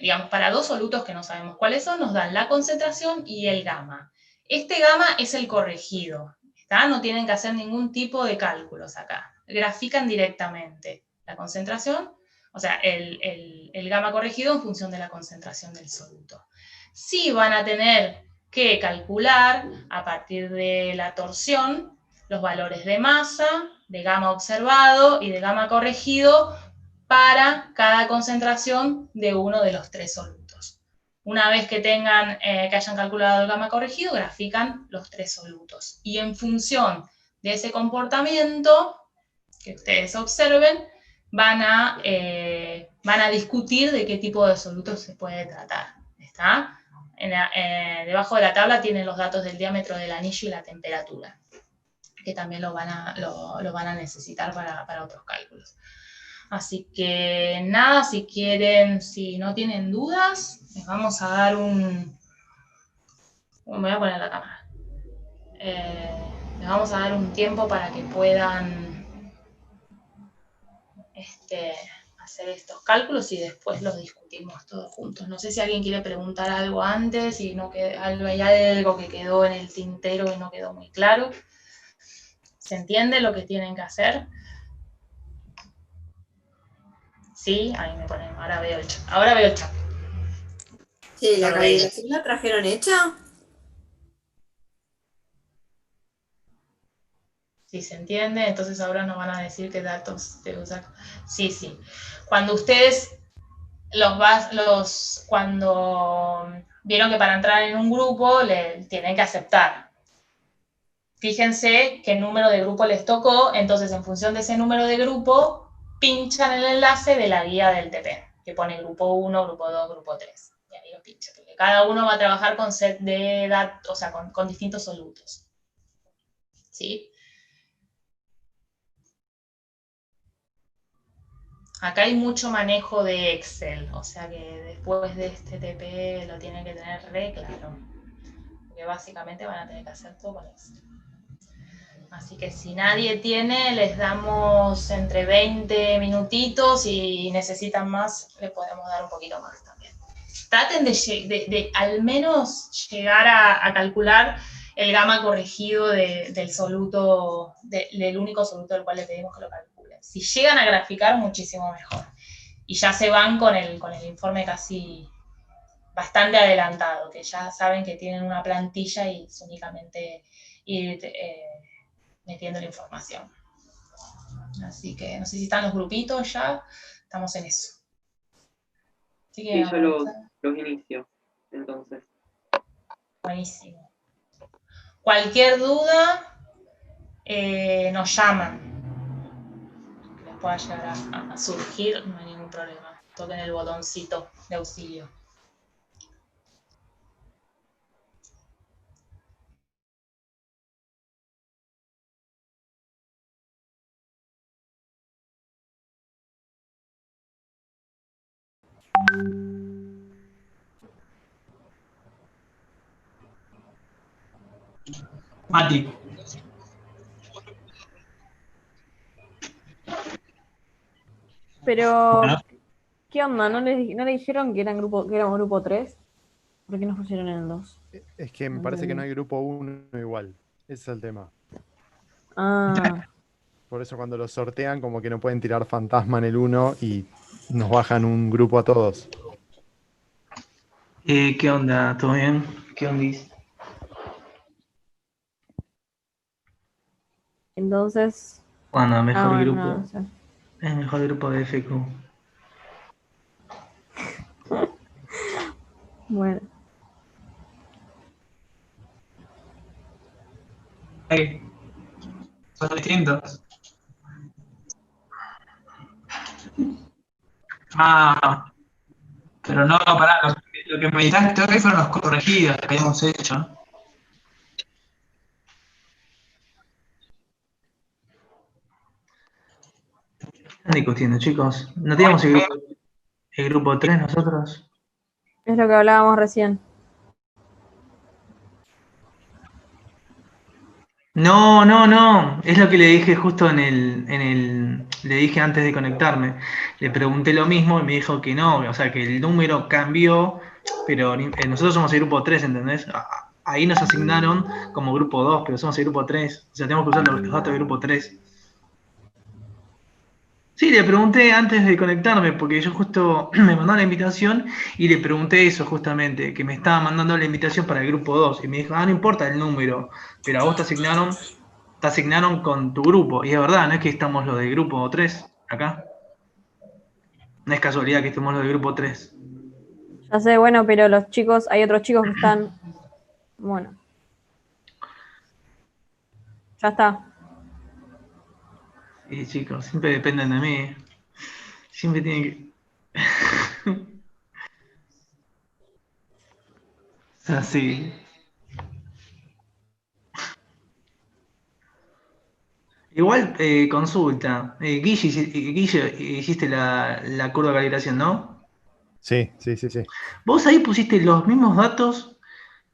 digamos, para dos solutos que no sabemos cuáles son, nos dan la concentración y el gamma. Este gamma es el corregido, ¿está? No tienen que hacer ningún tipo de cálculos acá. Grafican directamente la concentración, o sea, el gamma corregido en función de la concentración del soluto. Sí van a tener que calcular, a partir de la torsión, los valores de masa, de gamma observado y de gamma corregido para cada concentración de uno de los 3 solutos. Una vez que hayan calculado el gamma corregido, grafican los 3 solutos. Y en función de ese comportamiento que ustedes observen, van a discutir de qué tipo de solutos se puede tratar. ¿Está? Debajo de la tabla tienen los datos del diámetro del anillo y la temperatura, que también lo van a necesitar para otros cálculos. Así que nada, si no tienen dudas, les vamos a dar me voy a poner la cámara. Les vamos a dar un tiempo para que puedan hacer estos cálculos y después los discutimos todos juntos. No sé si alguien quiere preguntar algo antes, si hay algo que quedó en el tintero y no quedó muy claro. ¿Se entiende lo que tienen que hacer? Sí, ahí me ponen, ahora veo el chat. Sí, ¿la calibración la trajeron hecha? Sí, se entiende, entonces ahora nos van a decir qué datos te usan. Sí. Cuando ustedes cuando vieron que para entrar en un grupo tienen que aceptar. Fíjense qué número de grupo les tocó, entonces en función de ese número de grupo, pinchan el enlace de la guía del TP, que pone grupo 1, grupo 2, grupo 3. Y ahí lo pinchan, porque cada uno va a trabajar con set de datos, o sea, con distintos solutos. ¿Sí? Acá hay mucho manejo de Excel, o sea que después de este TP lo tienen que tener re claro. Porque básicamente van a tener que hacer todo con Excel. Así que si nadie tiene, les damos entre 20 minutitos y necesitan más, le podemos dar un poquito más también. Traten de al menos llegar a calcular el gamma corregido del soluto, del único soluto del cual le pedimos que lo calcule. Si llegan a graficar, muchísimo mejor. Y ya se van con el informe casi bastante adelantado, que ya saben que tienen una plantilla y es únicamente ir metiendo la información. Así que no sé si están los grupitos ya, estamos en eso. Así que, Sí, yo los inicio, entonces. Buenísimo. Cualquier duda, nos llaman. Que les pueda llegar a surgir, no hay ningún problema. Toquen el botoncito de auxilio. Mati. Pero, ¿qué onda? ¿No le dijeron que éramos grupo 3? ¿Por qué nos pusieron en el 2? Es que me parece que no hay grupo 1 igual. Ese es el tema. Ah. Por eso cuando lo sortean, como que no pueden tirar fantasma en el 1 y nos bajan un grupo a todos. ¿Qué onda? ¿Todo bien? ¿Qué ondis? Entonces... Bueno, mejor grupo. No sé. Es el mejor grupo de FQ. Bueno. Son distintos. Pero no, pará, lo que me editaste hoy fueron los corregidos que habíamos hecho. Están discutiendo, chicos. ¿No teníamos el grupo 3 nosotros? Es lo que hablábamos recién. No. Es lo que le dije justo le dije antes de conectarme. Le pregunté lo mismo y me dijo que no, o sea, que el número cambió, pero nosotros somos el grupo 3, ¿entendés? Ahí nos asignaron como grupo 2, pero somos el grupo 3. O sea, tenemos que usar los datos del grupo 3. Sí, le pregunté antes de conectarme, porque yo justo me mandó la invitación y le pregunté eso justamente, que me estaba mandando la invitación para el grupo 2. Y me dijo, no importa el número, pero a vos te asignaron con tu grupo. Y es verdad, no es que estamos los del grupo 3 acá. No es casualidad que estemos los del grupo 3. Ya sé, bueno, pero los chicos, hay otros chicos que están... Bueno. Ya está. Y chicos, siempre dependen de mí. Siempre tienen que... Así. Igual, consulta. Guille, hiciste la curva de calibración, ¿no? Sí. Vos ahí pusiste los mismos datos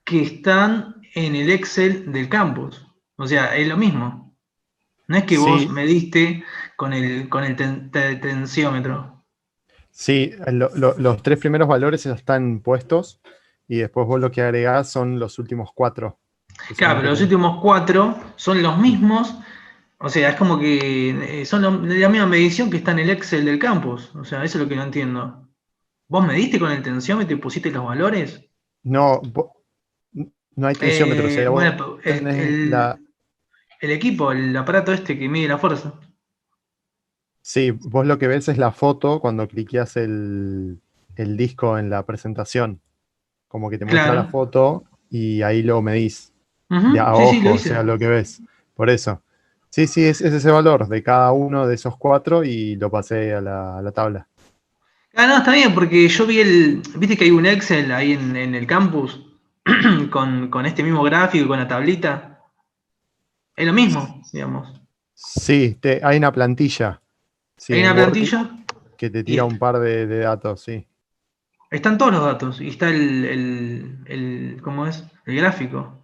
que están en el Excel del campus. O sea, es lo mismo. No es que vos mediste con el tensiómetro. Sí, los 3 primeros valores ya están puestos y después vos lo que agregás son los últimos 4. Claro, pero los últimos 4 son los mismos. O sea, es como que son la misma medición que está en el Excel del campus. O sea, eso es lo que no entiendo. ¿Vos mediste con el tensiómetro y pusiste los valores? No hay tensiómetro. O sea, bueno, el equipo, el aparato este que mide la fuerza. Sí, vos lo que ves es la foto cuando cliqueas el disco en la presentación. Como que te muestra la foto y ahí lo medís. De a ojo, o sea, lo que ves. Por eso. Sí, es ese valor de cada uno de esos 4 y lo pasé a la tabla. No, está bien, porque yo viste que hay un Excel ahí en el campus con este mismo gráfico, con la tablita. Es lo mismo, digamos. Sí, hay una plantilla. Sí, hay una plantilla que te tira un par de datos, sí. Están todos los datos y está ¿cómo es? El gráfico.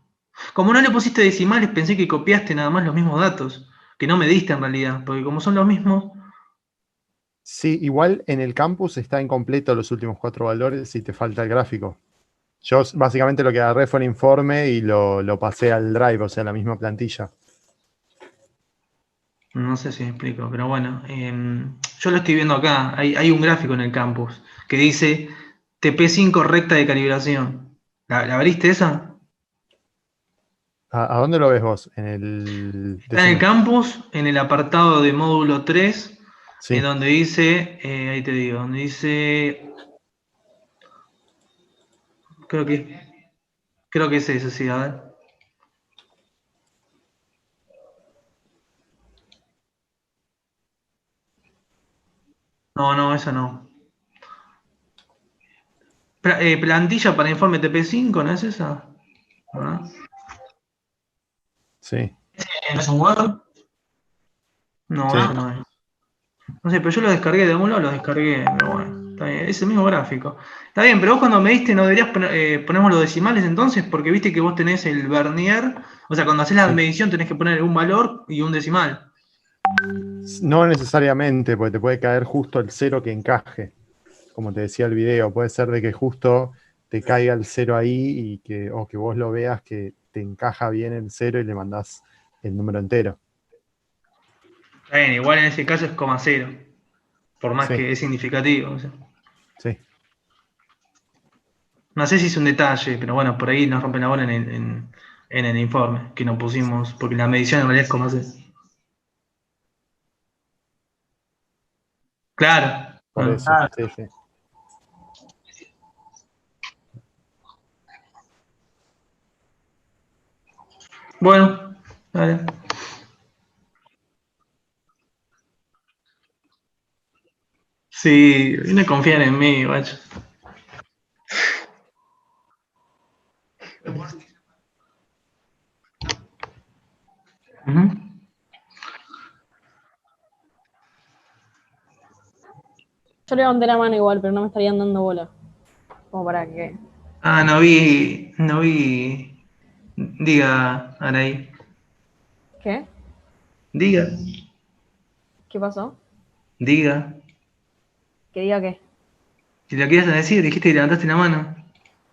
Como no le pusiste decimales, pensé que copiaste nada más los mismos datos, que no me diste en realidad, porque como son los mismos... Sí, igual en el campus está incompleto los últimos 4 valores y te falta el gráfico. Yo básicamente lo que agarré fue el informe y lo pasé al Drive, o sea, la misma plantilla. No sé si me explico, pero bueno. Yo lo estoy viendo acá. Hay un gráfico en el campus que dice TP5 recta de calibración. ¿La abriste esa? ¿A dónde lo ves vos? En el... Está en el campus, en el apartado de módulo 3, Sí. en donde dice, ahí te digo, donde dice, creo que es eso, sí, a ver. No, esa no. Plantilla para informe TP5, ¿no es esa? ¿Ah? Sí. ¿Es un Word? No, Sí. eso no es. No sé, pero yo lo descargué de algún lado, lo descargué, pero bueno, está bien, es el mismo gráfico. Está bien, pero vos cuando me diste no deberías ponemos los decimales entonces, porque viste que vos tenés el vernier, o sea, cuando haces la medición tenés que poner un valor y un decimal. No necesariamente, porque te puede caer justo el 0 que encaje. Como te decía el video, puede ser de que justo te caiga el 0 ahí o que vos lo veas que te encaja bien el 0 y le mandás el número entero. Está bien, igual en ese caso es 0, por más Sí. que es significativo. O sea. Sí. No sé si es un detalle, pero bueno, por ahí nos rompen la bola en el informe que nos pusimos, porque la medición en realidad es 0,6. Claro. Por eso, sí, sí. Bueno, dale. Sí, no confían en mí, guacho. Yo levanté la mano igual, pero no me estarían dando bola. Como para que... Ah, no vi. Diga, Araí. ¿Qué? Diga. ¿Qué pasó? Diga. ¿Que diga qué? Si lo querías decir, dijiste que levantaste la mano.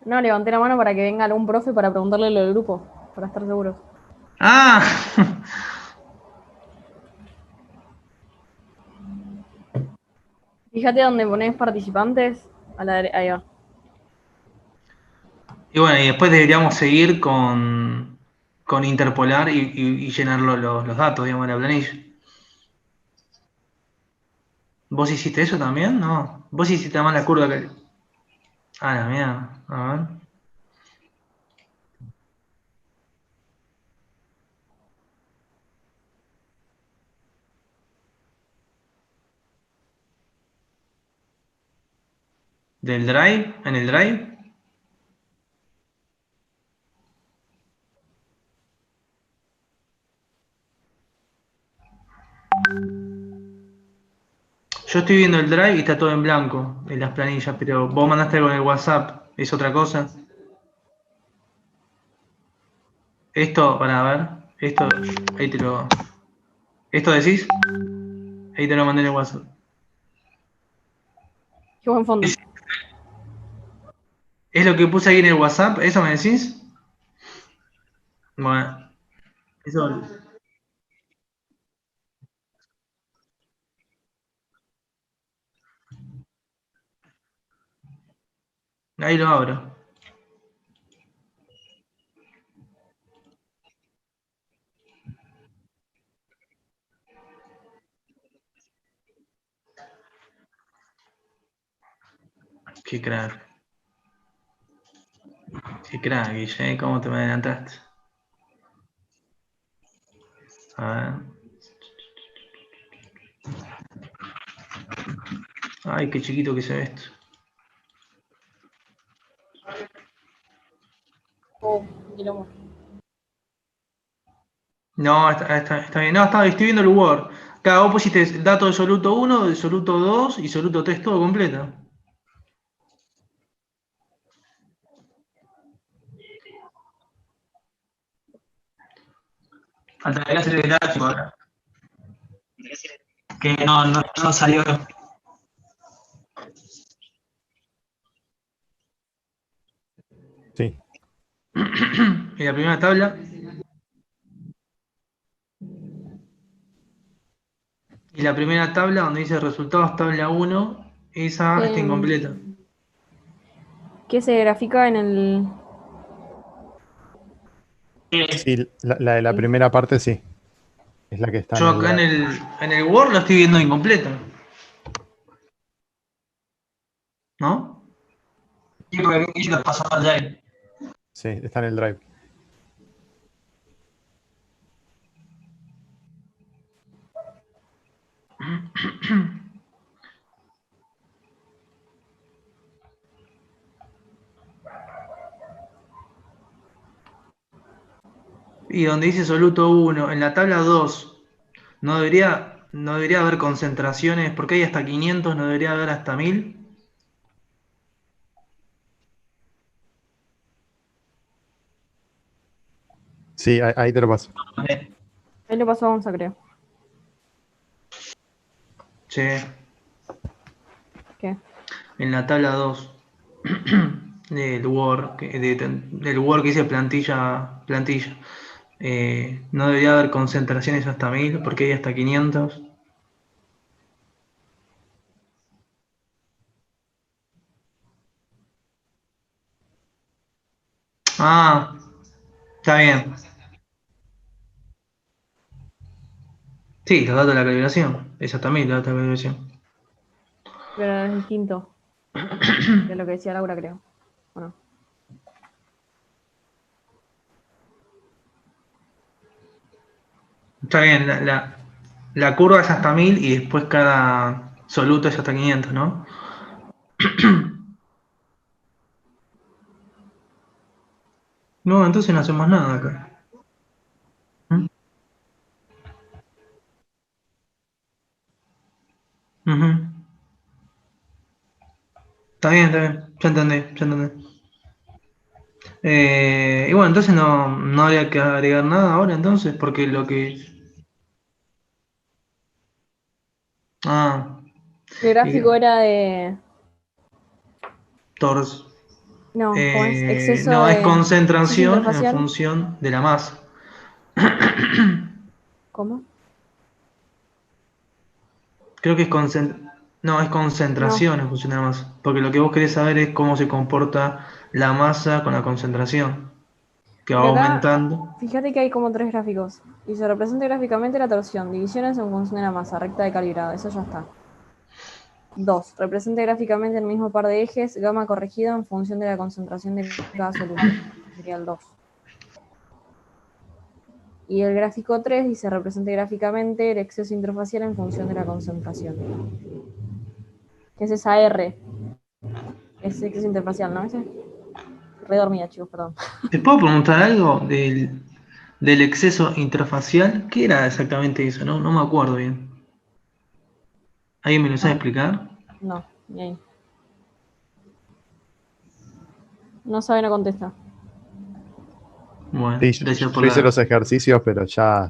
No, levanté la mano para que venga algún profe para preguntarle lo del grupo, para estar seguros. ¡Ah! Fíjate donde pones participantes. Ahí va. Y bueno, y después deberíamos seguir con interpolar y llenar los datos, digamos, de la planilla. ¿Vos hiciste eso también? No. ¿Vos hiciste más la curva que... Ah, la mierda. A ver. ¿Del drive? ¿En el drive? Yo estoy viendo el drive y está todo en blanco en las planillas, pero vos mandaste algo en el WhatsApp, ¿es otra cosa? Esto, para ver, esto, ahí te lo... ¿Esto decís? Ahí te lo mandé en el WhatsApp. Qué buen fondo. ¿Es lo que puse ahí en el WhatsApp? ¿Eso me decís? Bueno, eso... Ahí lo abro. Qué crack. Qué crack, Guille, ¿cómo te me adelantaste? A ver. Ay, qué chiquito que se ve esto. Quilombo. No, está bien. No, estoy viendo el Word. Cada vos pusiste datos de Soluto 1, de Soluto 2 y Soluto 3, todo completo. Falta que hacer el gráfico ahora. Que no salió. Sí. ¿Y la primera tabla? Y la primera tabla donde dice resultados tabla 1, esa está incompleta. ¿Qué se grafica en el...? Sí, la de la primera parte sí. Es la que está Yo en el acá drive. en el Word lo estoy viendo incompleta. ¿No? Sí, porque aquí dice que pasó al drive. Sí, está en el drive. Y donde dice soluto 1, en la tabla 2, no debería haber concentraciones, porque hay hasta 500, no debería haber hasta 1000. Sí, ahí te lo paso. Ahí lo pasó a Gonza, creo. Che, ¿Qué? en la tabla 2 del Word, del Word que dice plantilla, no debería haber concentraciones hasta 1000, porque hay hasta 500. Ah, está bien. Sí, los datos de la calibración. Eso también, los datos de la calibración. Pero es distinto de lo que decía Laura, creo. ¿O no? Está bien, la curva es hasta 1000 y después cada soluto es hasta 500, ¿no? No, entonces no hacemos nada acá. ¿Mm? Ujú. Está bien, ya entendí. Y bueno, entonces no habría que agregar nada ahora entonces, porque lo que... Ah, El gráfico era de... Tors. No, ¿cómo es? Exceso No, es de... exceso concentración en interfacial. función de la masa. ¿Cómo? Creo que es no, es No. concentración en función de la masa. Porque lo que vos querés saber es cómo se comporta la masa con la concentración. Que va Pero acá, aumentando. fíjate que hay como tres gráficos. Y se representa gráficamente la torsión. Divisiones en función de la masa, recta de calibrado. Eso ya está. 2. Representa gráficamente el mismo par de ejes, gamma corregido en función de la concentración de cada soluto. Sería el 2. Y el gráfico 3 dice representa gráficamente el exceso interfacial en función de la concentración. ¿Qué es esa R? Es exceso interfacial, ¿no? Ese. Re dormida, chicos, perdón. ¿Te puedo preguntar algo del exceso interfacial? ¿Qué era exactamente eso? No me acuerdo bien. ¿Alguien me lo sabe explicar? No, ni ahí. No sabe, no contesta. Bueno, Sí, gracias por yo hice la... los ejercicios, pero ya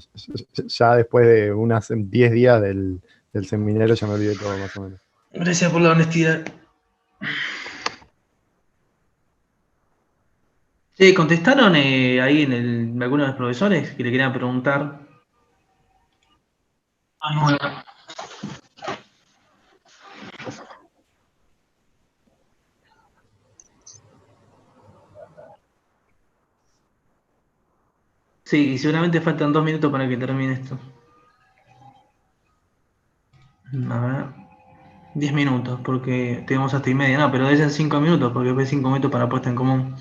después de unas 10 días del seminario ya me olvidé todo más o menos. Gracias por la honestidad. Sí, contestaron ahí algunos de los profesores que le querían preguntar. Ah, bueno. Sí, y seguramente faltan 2 minutos para que termine esto. A ver, 10 minutos, porque tenemos hasta y media. No, pero dicen 5 minutos, porque después 5 minutos para puesta en común.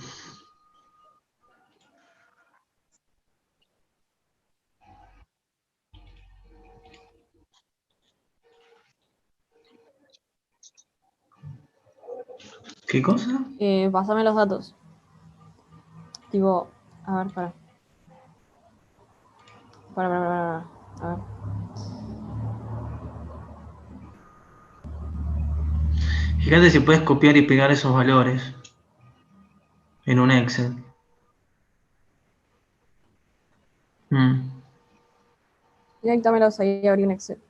¿Qué cosa? Pásame los datos. Tipo, a ver, para. A ver. Fíjate si puedes copiar y pegar esos valores en un Excel. Directámelos ahí y abrí un Excel.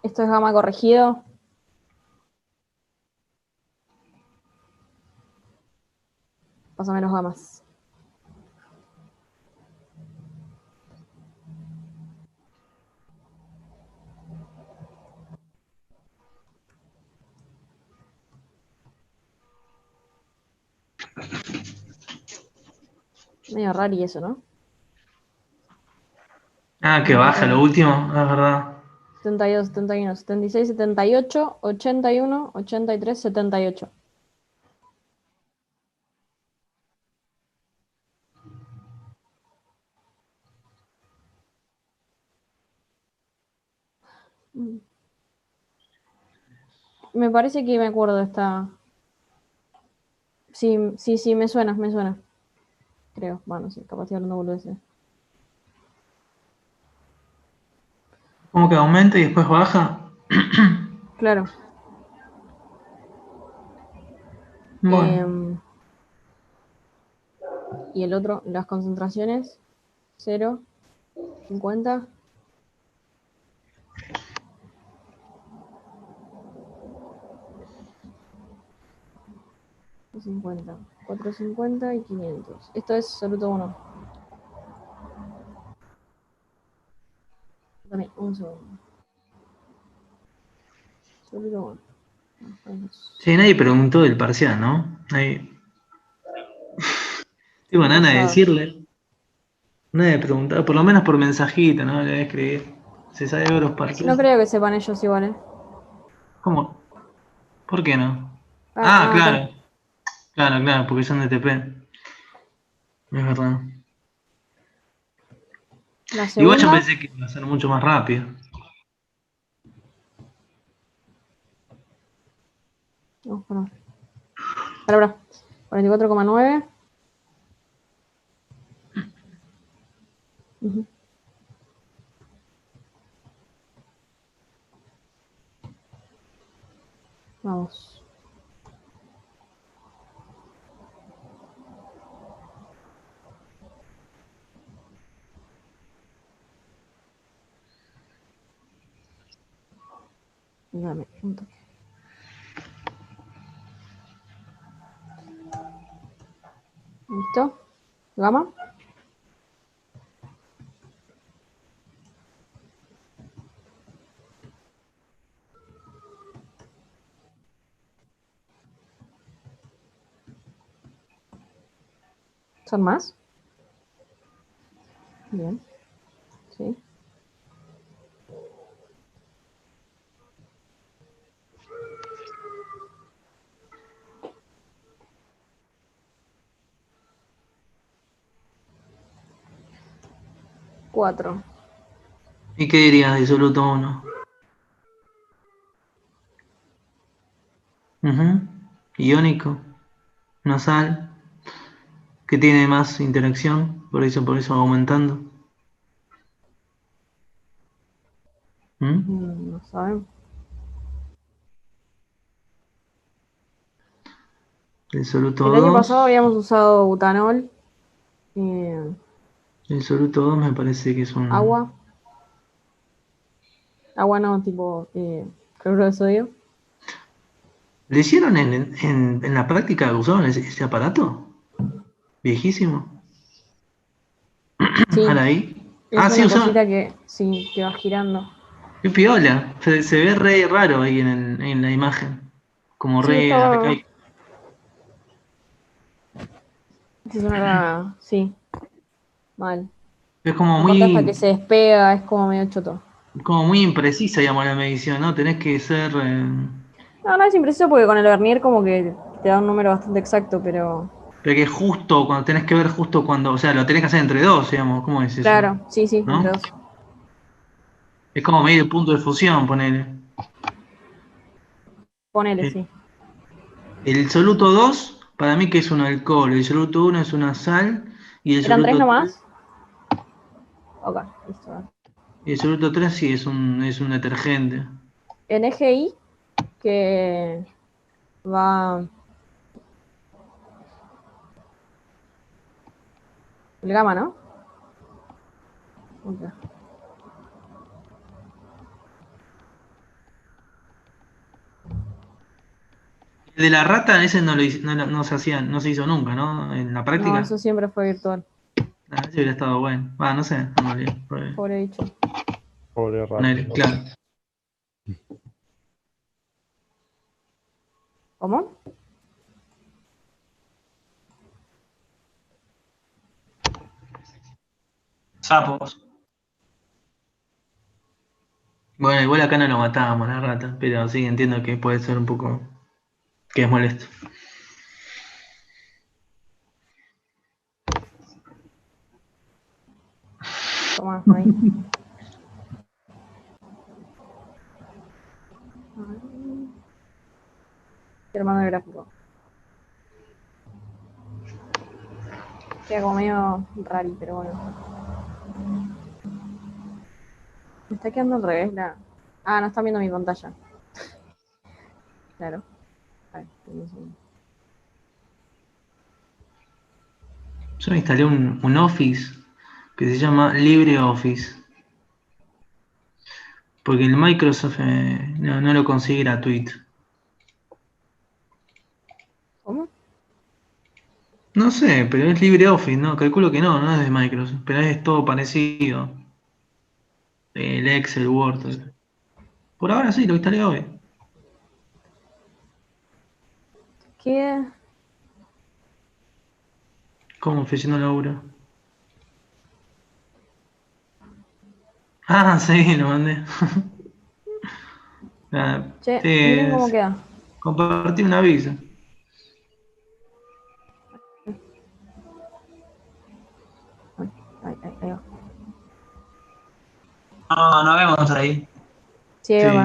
Esto es gamma corregido. Pásame los gamas. Medio raro y eso, ¿no? Ah, que baja lo último, es verdad. 72, 71, 76, 78, 81, 83, 78. Me parece que me acuerdo de esta. Sí, me suena, me suena. Creo, bueno, sí, capaz estoy hablando boludeces. ¿Cómo que aumenta y después baja? Claro. Bueno. Y el otro, las concentraciones, 0, 50. $50, 450 y 500. Esto es soluto 1. Dame un segundo. Soluto 1. Sí, nadie preguntó del parcial, ¿no? Nadie. Tengo ganas de decirle. Nadie preguntó, por lo menos por mensajito, ¿no? Le voy a escribir. ¿Se sabe ver los parciales? No creo que sepan ellos igual, ¿eh? ¿Cómo? ¿Por qué no? Claro. Claro, porque son de TP. Es verdad. La segunda. Igual yo pensé que iba a ser mucho más rápido. No, perdón. Para. 44,9. Vamos. Dame un toque. ¿Listo? ¿Gama? ¿Son más? Bien. Sí. Cuatro. ¿Y qué dirías de soluto 1? Iónico. Nasal. Que tiene más interacción. Por eso va aumentando. No saben. El soluto 2. El año pasado habíamos usado butanol. El soluto 2 me parece que es un... Agua. Agua no, tipo cloruro de sodio. ¿Le hicieron en la práctica, usaban ese aparato? Viejísimo. Sí. Ahí. Es Sí, una usaban. cosita que va girando. Qué piola. Se ve re raro ahí en la imagen. Como Sí, re arcaico. Es una... Sí. Mal. Es como Aparte hasta que muy... se despega, es como medio choto. Como muy imprecisa, digamos, la medición, ¿no? Tenés que ser... No es impreciso porque con el vernier como que te da un número bastante exacto, pero... Pero que justo, cuando tenés que ver justo cuando... O sea, lo tenés que hacer entre dos, digamos. ¿Cómo es eso? Claro, sí, ¿no? entre dos. Es como medio punto de fusión, ponele. Ponele, sí. El soluto 2, para mí que es un alcohol. El soluto 1 es una sal. Y el ¿Eran soluto 3 nomás? Ok, listo. Y el soluto 3 sí es un detergente. En EGI, que va... El gamma, ¿no? Okay. El de la rata, ese no se hacía, no se hizo nunca, ¿no? En la No, práctica. eso siempre fue virtual. Ese hubiera estado bueno. No sé, en realidad. Pobre bicho. Pobre rato. Claro. ¿Cómo? Sapos. Bueno, igual acá no lo matábamos la rata, pero sí entiendo que puede ser un poco. Que es molesto. Toma, ahí. Hermano gráfico. Queda como medio rari, pero bueno. Me está quedando al revés la. Ah, no están viendo mi pantalla. Claro. A ver, Yo me instalé un Office que se llama LibreOffice. Porque el Microsoft no lo consigue gratuito. ¿Cómo? No sé, pero es LibreOffice, ¿no? Calculo que no es de Microsoft, pero es todo parecido. El Excel, Word. Por ahora sí, lo instalé hoy. ¿Qué? ¿Cómo oficina laburo? Ah, sí, lo mandé. Che, miren cómo queda. Compartí un aviso. Ahí va. No, nos vemos ahí. Sí, ahí va.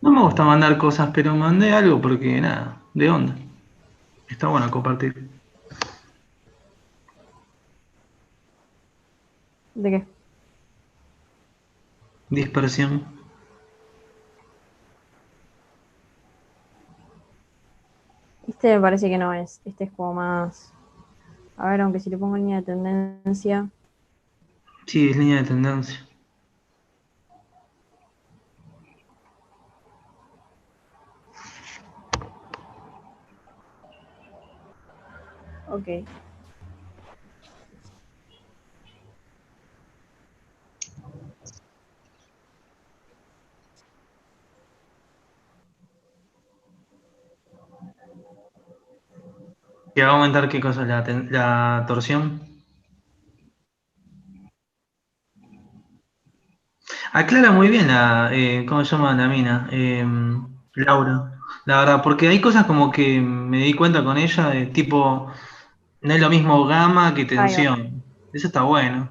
No me gusta mandar cosas, pero mandé algo porque nada, de onda. Está bueno compartir. ¿De qué? Dispersión. Este me parece que no es. Este es como más. A ver, aunque si le pongo línea de tendencia. Sí, es línea de tendencia. Ok. ¿Que va a aumentar qué cosa? La torsión. Aclara muy bien ¿cómo se llama la mina? Laura. La verdad, porque hay cosas como que me di cuenta con ella, de tipo, no es lo mismo gamma que Ahí va. tensión. Eso está bueno.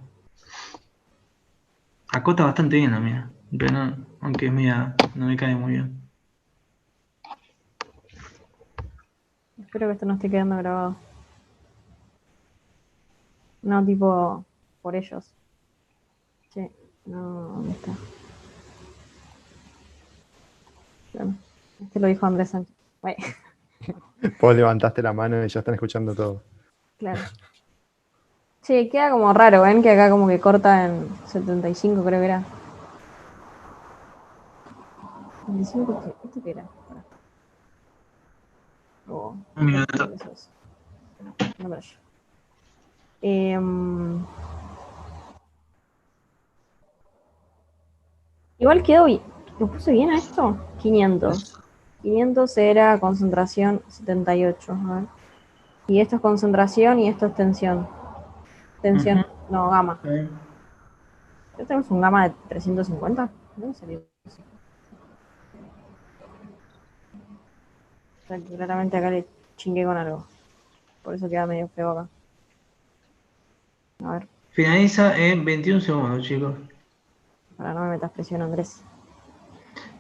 Acota bastante bien la mía, pero no, aunque es mía, no me cae muy bien. Espero que esto no esté quedando grabado. No, tipo, por ellos. Sí, no, ¿dónde está? Claro. Este lo dijo Andrés Sánchez. Bueno, Vos levantaste la mano y ya están escuchando todo. claro. Sí, queda como raro, ¿ven? Que acá como que corta en 75, creo que era. 75, ¿esto qué era? Pará. Oh, Un minuto. eso es. No me lo llevo. Igual quedó bien. ¿Lo puse bien a esto? 500. 500 era concentración 78. A ver. Y esto es concentración y esto es tensión. Tensión, no, gamma. ¿Ya tenemos un gamma de 350? ¿Dónde salió eso? O sea, que claramente acá le chingué con algo. Por eso queda medio feo acá. A ver, Finaliza en 21 segundos, chicos. para no me metas presión, Andrés.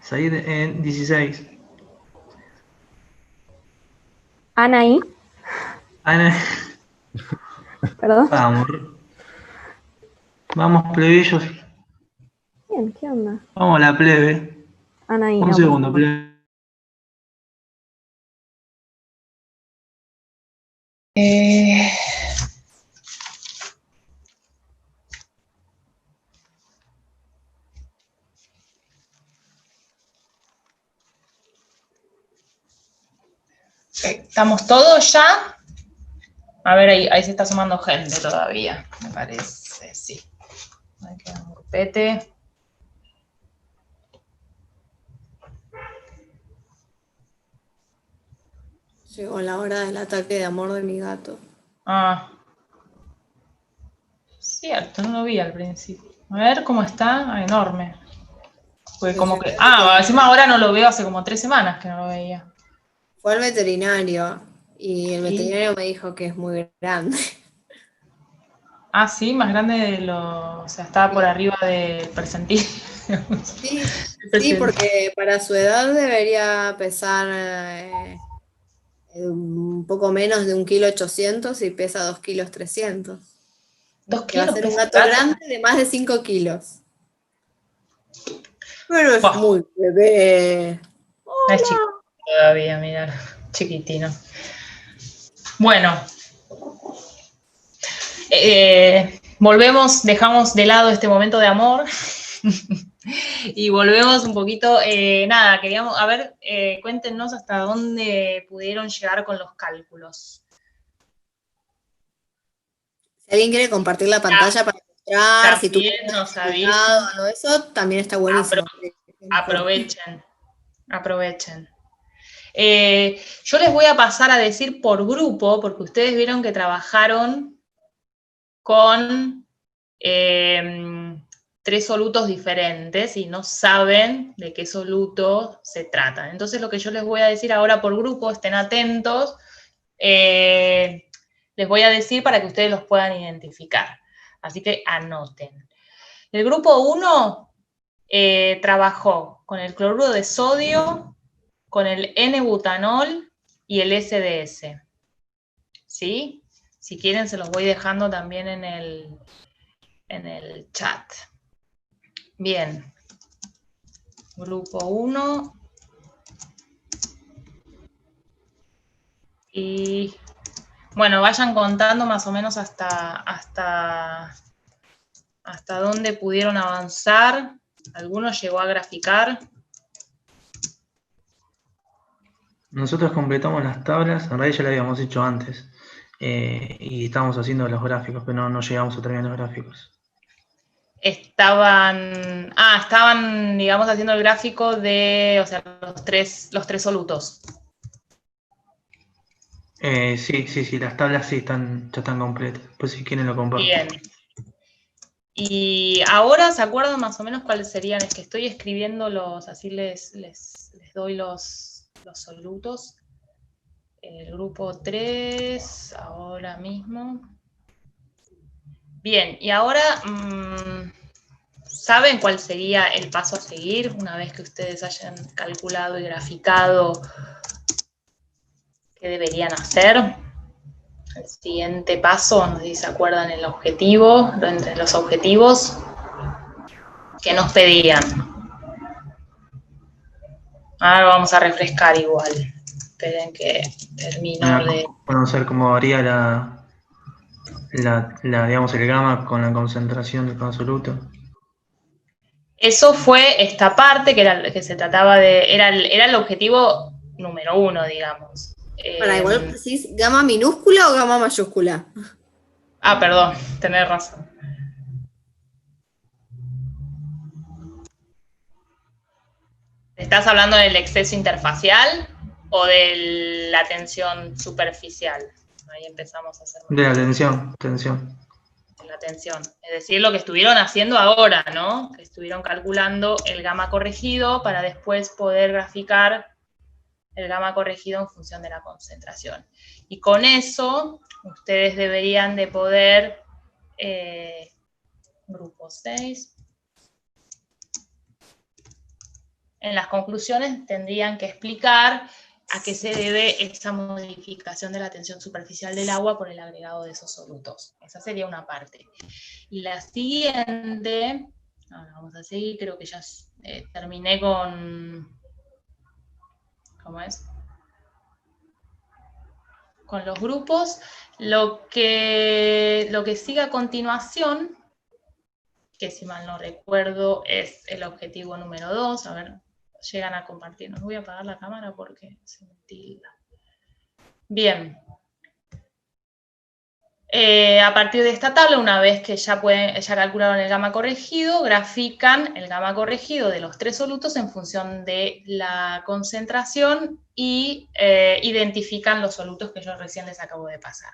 Salir en 16. Anaí. Ana. Perdón. Vamos, plebeyos. Bien, ¿qué onda? Vamos a la plebe. Anaí, Un no, segundo, plebe. ¿Estamos todos ya? A ver, ahí se está sumando gente todavía, me parece, sí. Ahí queda un grupete. Llegó la hora del ataque de amor de mi gato. Ah. Cierto, no lo vi al principio. A ver cómo está. Ah, enorme. Fue como que. Ah, encima ahora no lo veo, hace como 3 semanas que no lo veía. Fue al veterinario y el veterinario me dijo que es muy grande. Ah, sí, más grande de lo. O sea, estaba por arriba del percentil. Sí, porque para su edad debería pesar un poco menos de 1,8 kg y pesa 2,3 kg. 2 Que va a kilos ser un pesa gato el gato. grande de más de 5 kilos. Pero es muy bebé. Es chiquito todavía, mirar. Chiquitino. Bueno. Volvemos, dejamos de lado este momento de amor. Y volvemos un poquito, nada, queríamos, a ver, cuéntenos hasta dónde pudieron llegar con los cálculos. Si alguien quiere compartir la pantalla para mostrar, si tú nos avisan, todo eso, también está buenísimo. Aprovechen. Yo les voy a pasar a decir por grupo, porque ustedes vieron que trabajaron con 3 solutos diferentes y no saben de qué soluto se trata. Entonces lo que yo les voy a decir ahora por grupo, estén atentos, les voy a decir para que ustedes los puedan identificar. Así que anoten. El grupo 1 trabajó con el cloruro de sodio, con el N-butanol y el SDS. ¿Sí? Si quieren se los voy dejando también en el chat. Bien. Grupo 1. Y bueno, vayan contando más o menos hasta dónde pudieron avanzar. ¿Alguno llegó a graficar? Nosotros completamos las tablas, en realidad ya lo habíamos hecho antes, y estábamos haciendo los gráficos, pero no llegamos a terminar los gráficos. Estaban, digamos, haciendo el gráfico de, o sea, los tres solutos. Sí, las tablas sí ya están completas, pues si quieren lo comparto. Bien. Y ahora se acuerdan más o menos cuáles serían, es que estoy escribiendo así les doy los solutos. El grupo 3, ahora mismo. Bien, y ahora, ¿saben cuál sería el paso a seguir una vez que ustedes hayan calculado y graficado qué deberían hacer? El siguiente paso, no sé si se acuerdan el objetivo, entre los objetivos que nos pedían. Ahora vamos a refrescar igual. Esperen que termino de... Conocer cómo varía digamos, el gamma con la concentración del consoluto. Eso fue esta parte que se trataba de... Era el objetivo número 1, digamos. Para igual decís gamma minúscula o gamma mayúscula. Ah, perdón, tenés razón. ¿Estás hablando del exceso interfacial o de la tensión superficial? Ahí empezamos a hacer... De la tensión. La tensión. Es decir, lo que estuvieron haciendo ahora, ¿no? Que estuvieron calculando el gamma corregido para después poder graficar el gamma corregido en función de la concentración. Y con eso, ustedes deberían de poder, grupo 6, en las conclusiones tendrían que explicar a qué se debe esa modificación de la tensión superficial del agua por el agregado de esos solutos. Esa sería una parte. Y la siguiente, ahora vamos a seguir, creo que ya terminé con... ¿Cómo es? Con los grupos. Lo que sigue a continuación, que si mal no recuerdo es el objetivo número 2, a ver, llegan a compartir. No voy a apagar la cámara porque se me tilda. Bien. A partir de esta tabla, una vez que ya calcularon el gamma corregido, grafican el gamma corregido de los 3 solutos en función de la concentración y identifican los solutos que yo recién les acabo de pasar.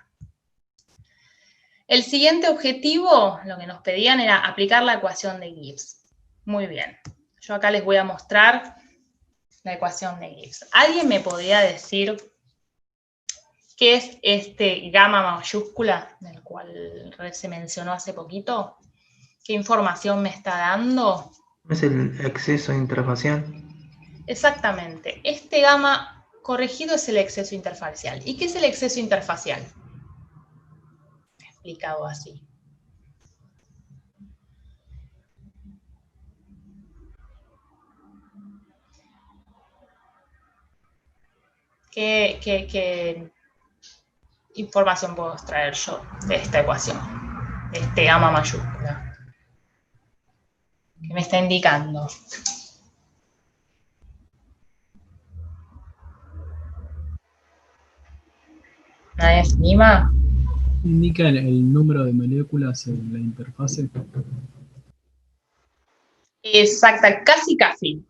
El siguiente objetivo, lo que nos pedían, era aplicar la ecuación de Gibbs. Muy bien. Yo acá les voy a mostrar la ecuación de Gibbs. ¿Alguien me podría decir qué es este gamma mayúscula, del cual se mencionó hace poquito? ¿Qué información me está dando? Es el exceso interfacial. Exactamente. Este gamma corregido es el exceso interfacial. ¿Y qué es el exceso interfacial? Explicado así. ¿Qué información puedo extraer yo de esta ecuación? De este gamma mayúscula. ¿Qué me está indicando? ¿Nadie se anima? Indica el número de moléculas en la interfase. Exacta, casi.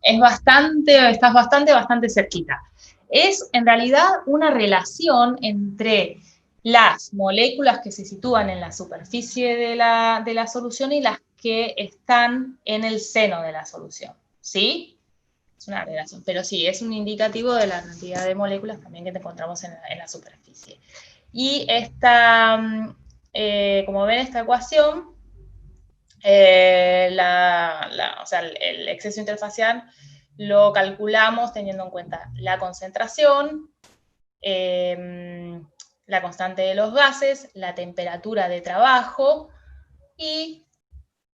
Estás bastante cerquita. Es en realidad una relación entre las moléculas que se sitúan en la superficie de la solución y las que están en el seno de la solución. ¿Sí? Es una relación, pero sí, es un indicativo de la cantidad de moléculas también que te encontramos en la superficie. Y como ven, esta ecuación, el exceso interfacial lo calculamos teniendo en cuenta la concentración, la constante de los gases, la temperatura de trabajo y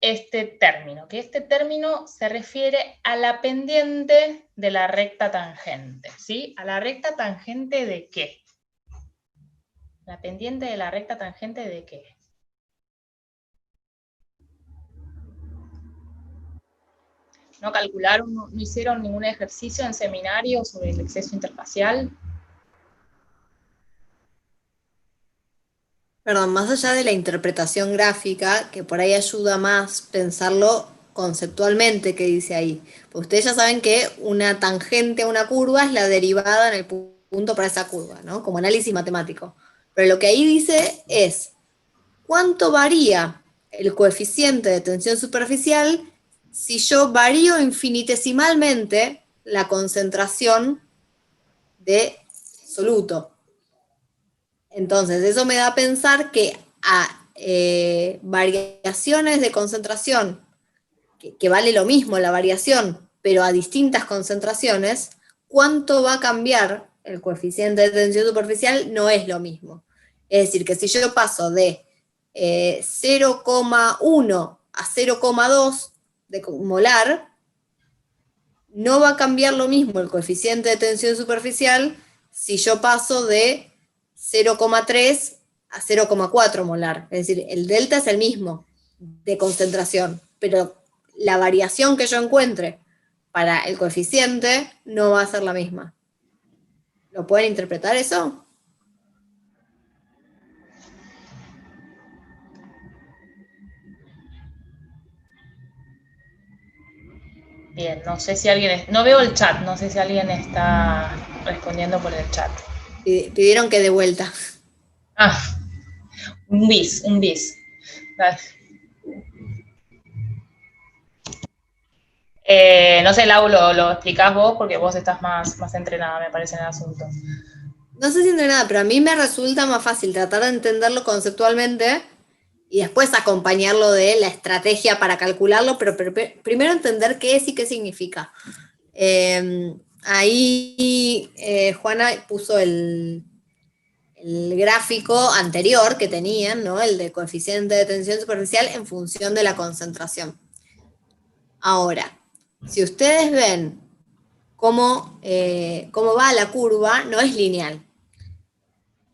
este término, que este término se refiere a la pendiente de la recta tangente, ¿sí? ¿A la recta tangente de qué? ¿La pendiente de la recta tangente de qué? ¿No calcularon, no hicieron ningún ejercicio en seminario sobre el exceso interfacial? Perdón, más allá de la interpretación gráfica, que por ahí ayuda más pensarlo conceptualmente, que dice ahí. Porque ustedes ya saben que una tangente a una curva es la derivada en el punto para esa curva, ¿no? Como análisis matemático. Pero lo que ahí dice es, ¿cuánto varía el coeficiente de tensión superficial si yo varío infinitesimalmente la concentración de soluto? Entonces, eso me da a pensar que a variaciones de concentración, que vale lo mismo la variación, pero a distintas concentraciones, ¿cuánto va a cambiar el coeficiente de tensión superficial? No es lo mismo. Es decir, que si yo paso de 0,1 a 0,2 de molar, no va a cambiar lo mismo el coeficiente de tensión superficial si yo paso de 0,3 a 0,4 molar. Es decir, el delta es el mismo de concentración, pero la variación que yo encuentre para el coeficiente no va a ser la misma. ¿Lo pueden interpretar eso? Bien, no sé si alguien... No veo el chat, no sé si alguien está respondiendo por el chat. Pidieron que de vuelta. Ah, un bis. Dale. No sé, Lau, lo explicás vos porque vos estás más entrenada, me parece, en el asunto. No sé si entrenada, pero a mí me resulta más fácil tratar de entenderlo conceptualmente y después acompañarlo de la estrategia para calcularlo, pero primero entender qué es y qué significa. Ahí Juana puso el gráfico anterior que tenían, ¿no? El de coeficiente de tensión superficial en función de la concentración. Ahora, si ustedes ven cómo va la curva, no es lineal.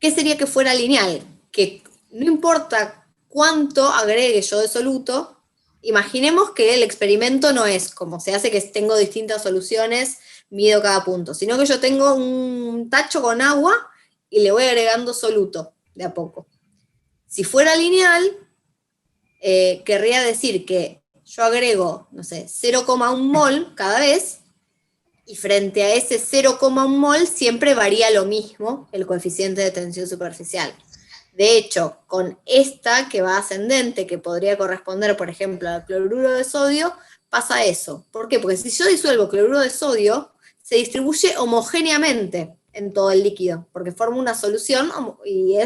¿Qué sería que fuera lineal? Que no importa cuánto agregue yo de soluto, imaginemos que el experimento no es como se hace que tengo distintas soluciones, mido cada punto, sino que yo tengo un tacho con agua y le voy agregando soluto de a poco. Si fuera lineal, querría decir que yo agrego, no sé, 0,1 mol cada vez, y frente a ese 0,1 mol siempre varía lo mismo el coeficiente de tensión superficial. De hecho, con esta que va ascendente, que podría corresponder, por ejemplo, al cloruro de sodio, pasa eso. ¿Por qué? Porque si yo disuelvo cloruro de sodio, se distribuye homogéneamente en todo el líquido, porque forma una solución y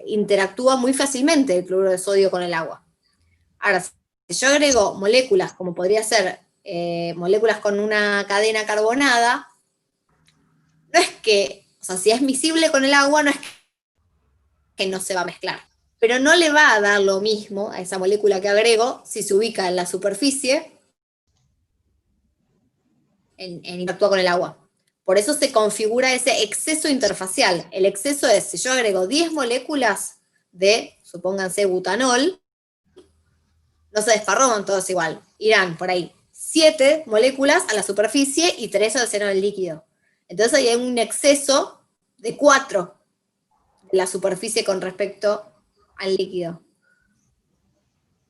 interactúa muy fácilmente el cloruro de sodio con el agua. Ahora, si yo agrego moléculas, como podría ser moléculas con una cadena carbonada, no es que, o sea, si es miscible con el agua, no es que no se va a mezclar. Pero no le va a dar lo mismo a esa molécula que agrego si se ubica en la superficie, en interactúa con el agua. Por eso se configura ese exceso interfacial. El exceso es, si yo agrego 10 moléculas de, supónganse, butanol, no se desparraman todos igual. Irán por ahí 7 moléculas a la superficie y 3 al seno del líquido. Entonces ahí hay un exceso de 4 de la superficie con respecto al líquido.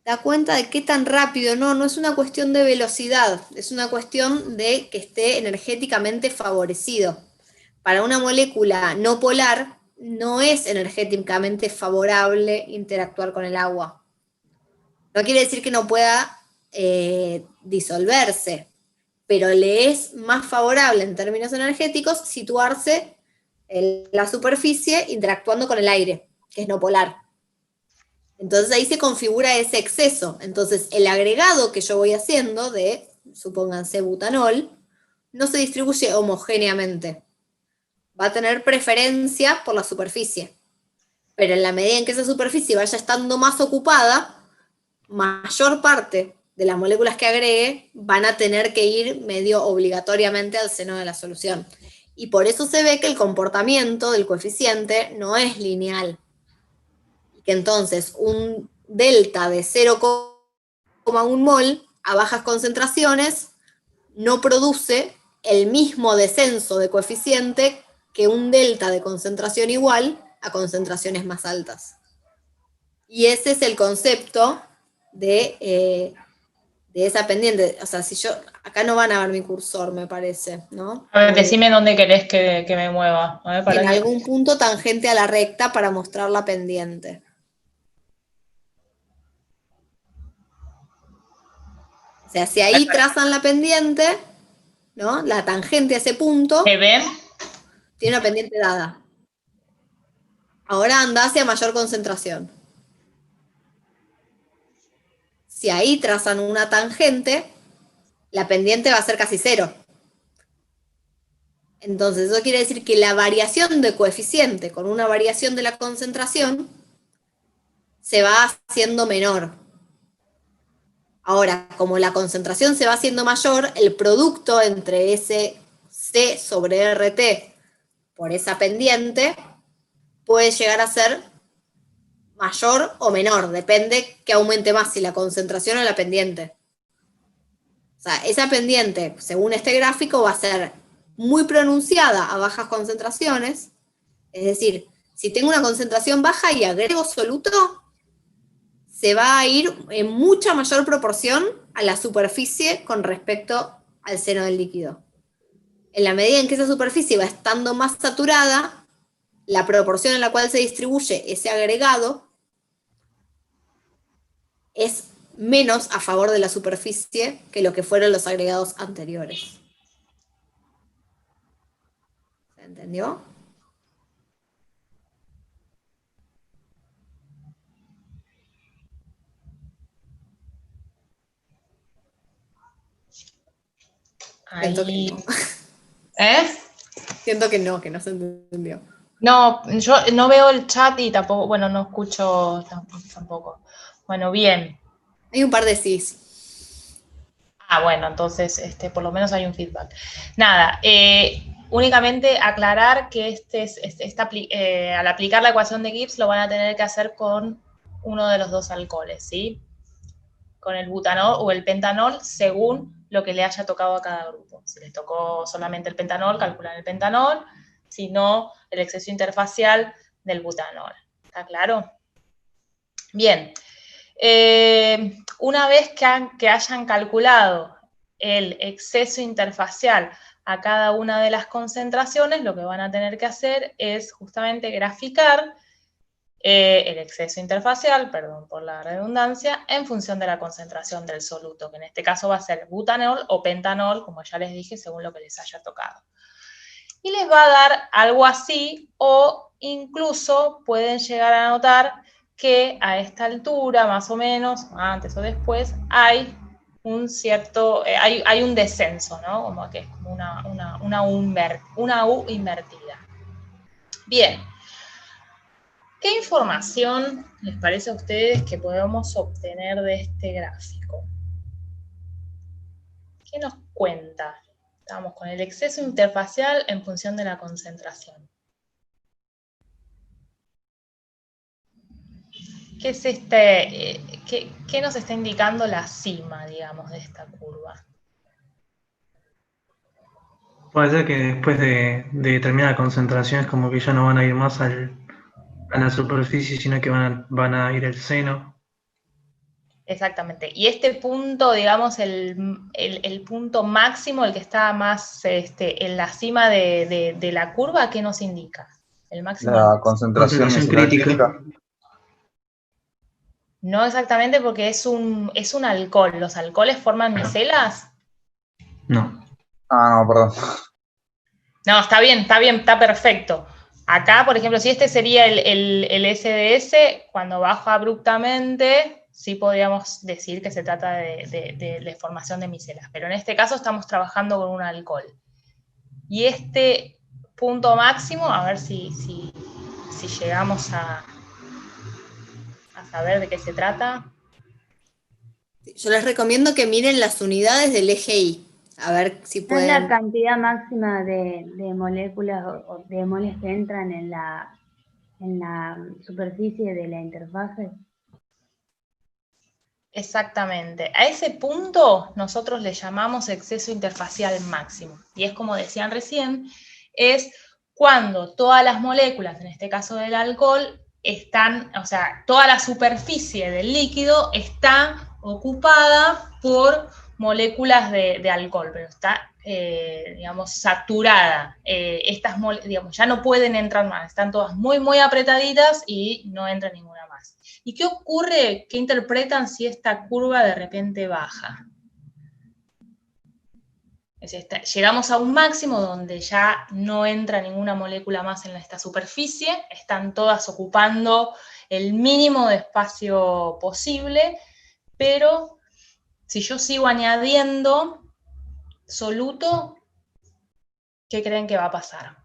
¿Da cuenta de qué tan rápido? No es una cuestión de velocidad, es una cuestión de que esté energéticamente favorecido. Para una molécula no polar, no es energéticamente favorable interactuar con el agua. No quiere decir que no pueda disolverse, pero le es más favorable en términos energéticos situarse en la superficie interactuando con el aire, que es no polar. Entonces ahí se configura ese exceso. Entonces el agregado que yo voy haciendo de, supónganse, butanol, no se distribuye homogéneamente. Va a tener preferencia por la superficie. Pero en la medida en que esa superficie vaya estando más ocupada, mayor parte de las moléculas que agregue van a tener que ir medio obligatoriamente al seno de la solución. Y por eso se ve que el comportamiento del coeficiente no es lineal. Que entonces un delta de 0,1 mol a bajas concentraciones no produce el mismo descenso de coeficiente que un delta de concentración igual a concentraciones más altas. Y ese es el concepto de esa pendiente. O sea, si yo, acá no van a ver mi cursor, me parece, ¿no? A ver, decime dónde querés que me mueva. A ver, en algún punto tangente a la recta para mostrar la pendiente. O sea, si ahí trazan la pendiente, ¿no? La tangente a ese punto, ¿se ven? Tiene una pendiente dada. Ahora anda hacia mayor concentración. Si ahí trazan una tangente, la pendiente va a ser casi cero. Entonces, eso quiere decir que la variación de coeficiente con una variación de la concentración se va haciendo menor. Ahora, como la concentración se va haciendo mayor, el producto entre ese C sobre RT por esa pendiente puede llegar a ser mayor o menor, depende que aumente más, si la concentración o la pendiente. O sea, esa pendiente, según este gráfico, va a ser muy pronunciada a bajas concentraciones, es decir, si tengo una concentración baja y agrego soluto, se va a ir en mucha mayor proporción a la superficie con respecto al seno del líquido. En la medida en que esa superficie va estando más saturada, la proporción en la cual se distribuye ese agregado es menos a favor de la superficie que lo que fueron los agregados anteriores. ¿Se entendió? Siento que no. Siento que no se entendió. No, yo no veo el chat y tampoco, bueno, no escucho tampoco. Bueno, bien. Hay un par de sís. Ah, bueno, entonces por lo menos hay un feedback. Nada, únicamente aclarar que al aplicar la ecuación de Gibbs lo van a tener que hacer con uno de los dos alcoholes, ¿sí? Con el butanol o el pentanol, según lo que le haya tocado a cada grupo. Si les tocó solamente el pentanol, calculan el pentanol. sino el exceso interfacial del butanol. ¿Está claro? Bien. Una vez que hayan calculado el exceso interfacial a cada una de las concentraciones, lo que van a tener que hacer es justamente graficar el exceso interfacial, perdón por la redundancia, en función de la concentración del soluto, que en este caso va a ser butanol o pentanol, como ya les dije, según lo que les haya tocado. Y les va a dar algo así, o incluso pueden llegar a notar que a esta altura, más o menos, antes o después, hay un cierto, hay un descenso, ¿no? Como que es como una U invertida. Bien. ¿Qué información les parece a ustedes que podemos obtener de este gráfico? ¿Qué nos cuenta? Estamos con el exceso interfacial en función de la concentración. ¿Qué es qué nos está indicando la cima, digamos, de esta curva? Puede ser que después de determinada concentración es como que ya no van a ir más a la superficie, sino que van a ir al seno. Exactamente. Y este punto, digamos, el punto máximo, el que está más en la cima de la curva, ¿qué nos indica? El máximo. La concentración crítica. No exactamente, porque es un alcohol. ¿Los alcoholes forman micelas? No. Ah, no, perdón. No, está bien, está perfecto. Acá, por ejemplo, si este sería el SDS, cuando baja abruptamente, sí podríamos decir que se trata de formación de micelas. Pero en este caso estamos trabajando con un alcohol. Y este punto máximo, a ver si llegamos a saber de qué se trata. Yo les recomiendo que miren las unidades del eje Y, a ver si pueden... ¿Es la cantidad máxima de moléculas o de moles que entran en la superficie de la interfase? Exactamente. A ese punto nosotros le llamamos exceso interfacial máximo. Y es como decían recién, es cuando todas las moléculas, en este caso del alcohol, están, o sea, toda la superficie del líquido está ocupada por moléculas de alcohol, pero está, digamos, saturada. Estas digamos, ya no pueden entrar más, están todas muy, muy apretaditas y no entra ninguna más. ¿Y qué ocurre? ¿Qué interpretan si esta curva de repente baja? Es decir, llegamos a un máximo donde ya no entra ninguna molécula más en esta superficie, están todas ocupando el mínimo de espacio posible, pero si yo sigo añadiendo soluto, ¿qué creen que va a pasar?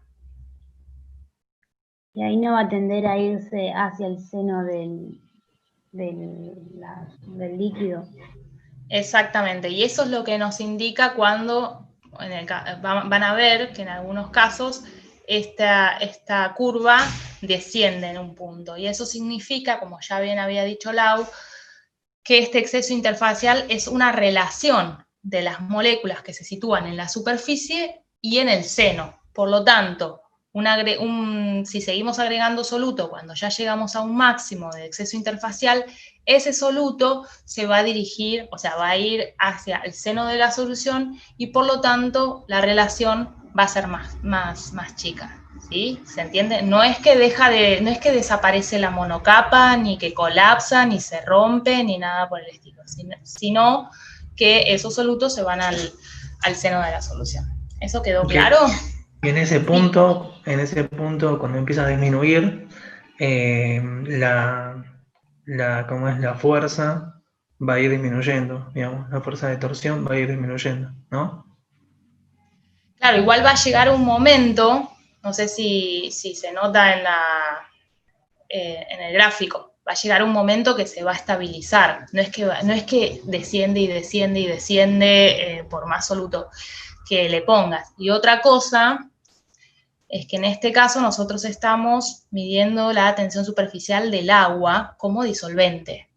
Y ahí no va a tender a irse hacia el seno del líquido. Exactamente, y eso es lo que nos indica cuando van a ver que en algunos casos esta curva desciende en un punto, y eso significa, como ya bien había dicho Lau, que este exceso interfacial es una relación de las moléculas que se sitúan en la superficie y en el seno. Por lo tanto, si seguimos agregando soluto cuando ya llegamos a un máximo de exceso interfacial, ese soluto se va a dirigir, o sea, va a ir hacia el seno de la solución y por lo tanto la relación va a ser más chica. ¿Sí? ¿Se entiende? No es que desaparece la monocapa, ni que colapsa, ni se rompe, ni nada por el estilo, sino que esos solutos se van al seno de la solución. ¿Eso quedó claro? Y en ese punto, cuando empieza a disminuir, ¿cómo es? La fuerza va a ir disminuyendo, digamos, la fuerza de torsión va a ir disminuyendo, ¿no? Claro, igual va a llegar un momento, no sé si se nota en el gráfico, va a llegar un momento que se va a estabilizar, no es que desciende y desciende y desciende por más soluto que le pongas. Y otra cosa es que en este caso nosotros estamos midiendo la tensión superficial del agua como disolvente.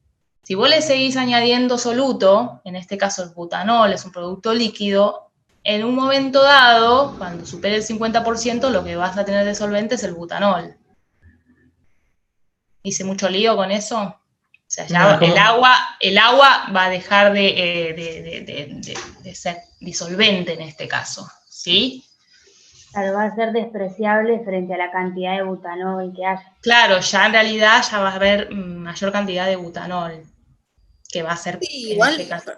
Si vos le seguís añadiendo soluto, en este caso el butanol es un producto líquido, en un momento dado, cuando supere el 50%, lo que vas a tener de solvente es el butanol. ¿Hice mucho lío con eso? O sea, ya el agua va a dejar de ser disolvente en este caso, ¿sí? Claro, va a ser despreciable frente a la cantidad de butanol que haya. Claro, ya en realidad ya va a haber mayor cantidad de butanol, que va a ser Sí, en igual, este caso.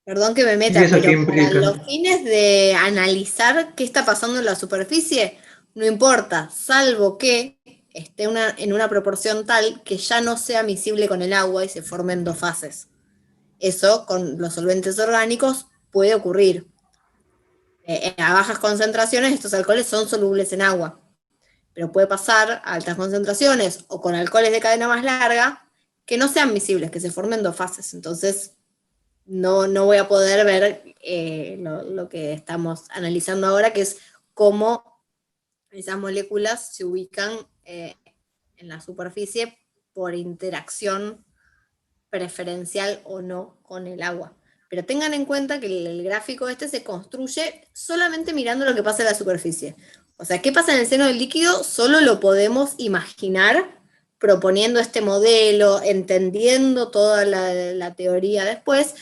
perdón que me meta, pero para los fines de analizar qué está pasando en la superficie, no importa, salvo que esté en una proporción tal que ya no sea miscible con el agua y se formen dos fases. Eso, con los solventes orgánicos, puede ocurrir. A bajas concentraciones, estos alcoholes son solubles en agua, pero puede pasar a altas concentraciones o con alcoholes de cadena más larga que no sean miscibles, que se formen dos fases. Entonces, no voy a poder ver lo que estamos analizando ahora, que es cómo esas moléculas se ubican en la superficie por interacción preferencial o no con el agua. Pero tengan en cuenta que el gráfico este se construye solamente mirando lo que pasa en la superficie. O sea, qué pasa en el seno del líquido solo lo podemos imaginar proponiendo este modelo, entendiendo toda la teoría después,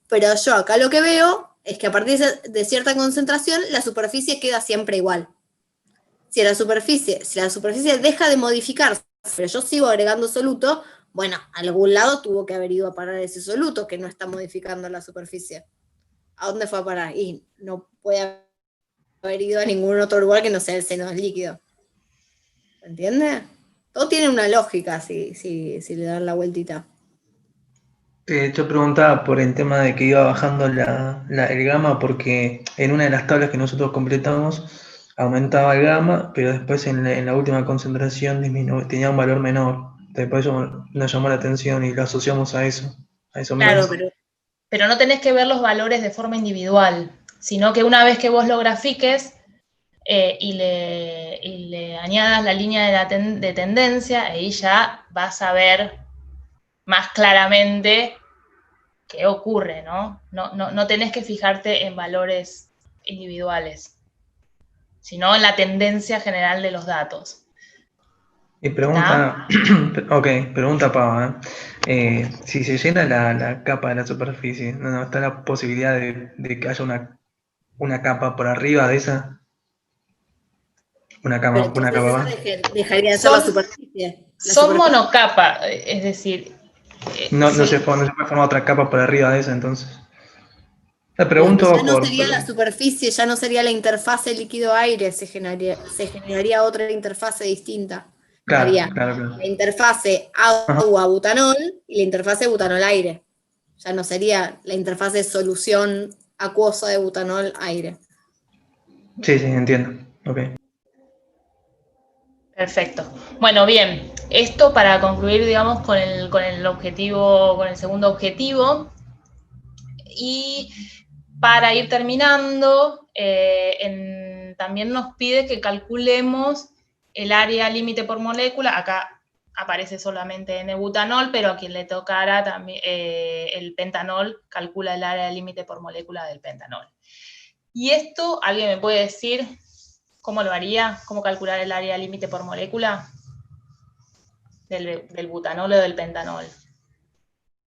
pero yo acá lo que veo es que a partir de cierta concentración la superficie queda siempre igual. Si la superficie deja de modificarse, pero yo sigo agregando soluto, bueno, a algún lado tuvo que haber ido a parar ese soluto que no está modificando la superficie. ¿A dónde fue a parar? Y no puede haber ido a ningún otro lugar que no sea el seno del líquido. ¿Entiende? Todo tiene una lógica si le dan la vueltita. Yo preguntaba por el tema de que iba bajando el gamma, porque en una de las tablas que nosotros completamos aumentaba el gamma, pero después en la última concentración tenía un valor menor. Por eso nos llamó la atención y lo asociamos a eso. Claro, pero no tenés que ver los valores de forma individual, sino que una vez que vos lo grafiques y le añadas la línea de tendencia, ahí ya vas a ver más claramente qué ocurre, ¿no? No tenés que fijarte en valores individuales, sino en la tendencia general de los datos. Y pregunta Pava, si se llena la capa de la superficie, ¿no está la posibilidad de que haya una capa por arriba de esa? Una capa más. Dejaría de ser la superficie. Son monocapa, es decir... No se puede formar otra capa por arriba de esa, entonces. Le pregunto ya no sería la superficie, ya no sería la interfase líquido-aire, se generaría otra interfase distinta. Claro. La interfase agua-butanol y la interfase butanol-aire. Ya no sería la interfase solución acuosa de butanol-aire. Sí, entiendo. Ok. Perfecto. Bueno, bien. Esto para concluir, digamos, con el objetivo, con el segundo objetivo. Y para ir terminando, también nos pide que calculemos el área límite por molécula. Acá aparece solamente N-butanol, pero a quien le tocara también el pentanol calcula el área límite por molécula del pentanol. Y esto, ¿alguien me puede decir cómo lo haría? ¿Cómo calcular el área límite por molécula del butanol o del pentanol?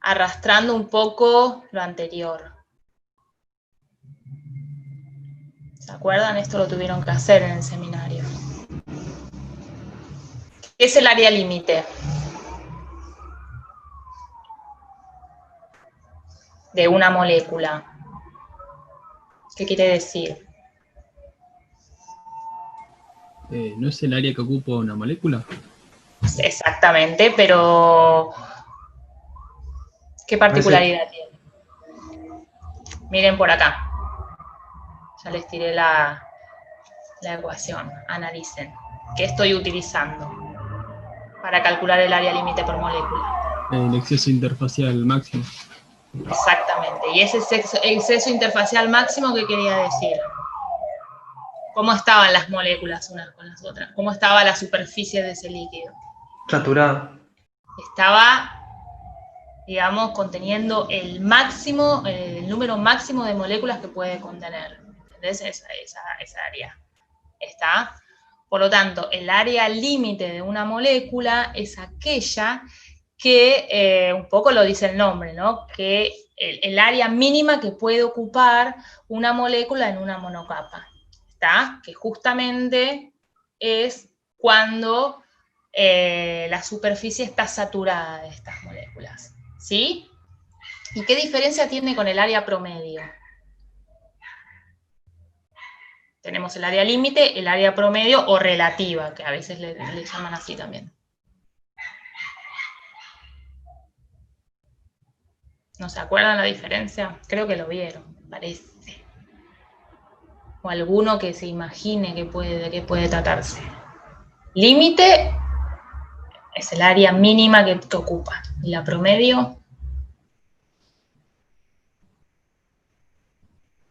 Arrastrando un poco lo anterior. ¿Se acuerdan? Esto lo tuvieron que hacer en el seminario. ¿Qué es el área límite de una molécula? ¿Qué quiere decir? ¿No es el área que ocupa una molécula? Exactamente, pero ¿qué particularidad tiene? Miren por acá. Ya les tiré la ecuación. Analicen. ¿Qué estoy utilizando para calcular el área límite por molécula? El exceso interfacial máximo. Exactamente. ¿Y ese exceso interfacial máximo qué quería decir? ¿Cómo estaban las moléculas unas con las otras? ¿Cómo estaba la superficie de ese líquido? Saturada. Estaba, digamos, conteniendo el máximo, el número máximo de moléculas que puede contener. ¿entendés? Esa área. ¿Está? Por lo tanto, el área límite de una molécula es aquella que, un poco lo dice el nombre, ¿no? Que el área mínima que puede ocupar una molécula en una monocapa, ¿está? Que justamente es cuando la superficie está saturada de estas moléculas, ¿sí? ¿Y qué diferencia tiene con el área promedio? Tenemos el área límite, el área promedio o relativa, que a veces le llaman así también. ¿No se acuerdan la diferencia? Creo que lo vieron, parece. O alguno que se imagine de qué puede tratarse. Límite es el área mínima que ocupa. Y la promedio.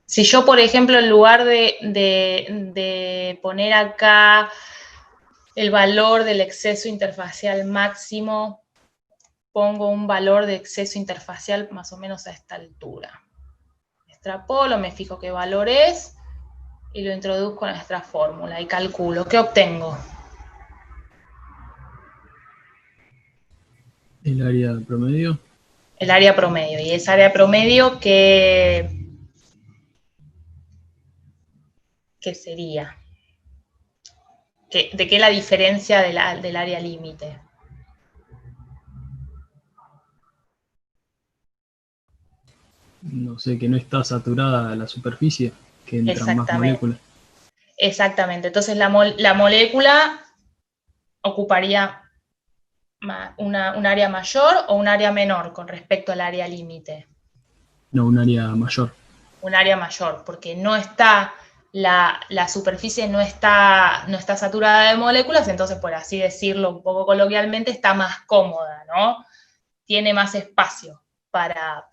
Si yo, por ejemplo, en lugar de poner acá el valor del exceso interfacial máximo, pongo un valor de exceso interfacial más o menos a esta altura. Extrapolo, me fijo qué valor es y lo introduzco en nuestra fórmula y calculo. ¿Qué obtengo? El área promedio. El área promedio. Y esa área promedio, ¿qué sería? ¿De qué la diferencia del área límite? No sé, que no está saturada la superficie, que entran más moléculas. Exactamente. Entonces la molécula ocuparía un área mayor o un área menor con respecto al área límite. No, un área mayor. Un área mayor, porque no está, la superficie no está saturada de moléculas, entonces, por así decirlo un poco coloquialmente, está más cómoda, ¿no? Tiene más espacio para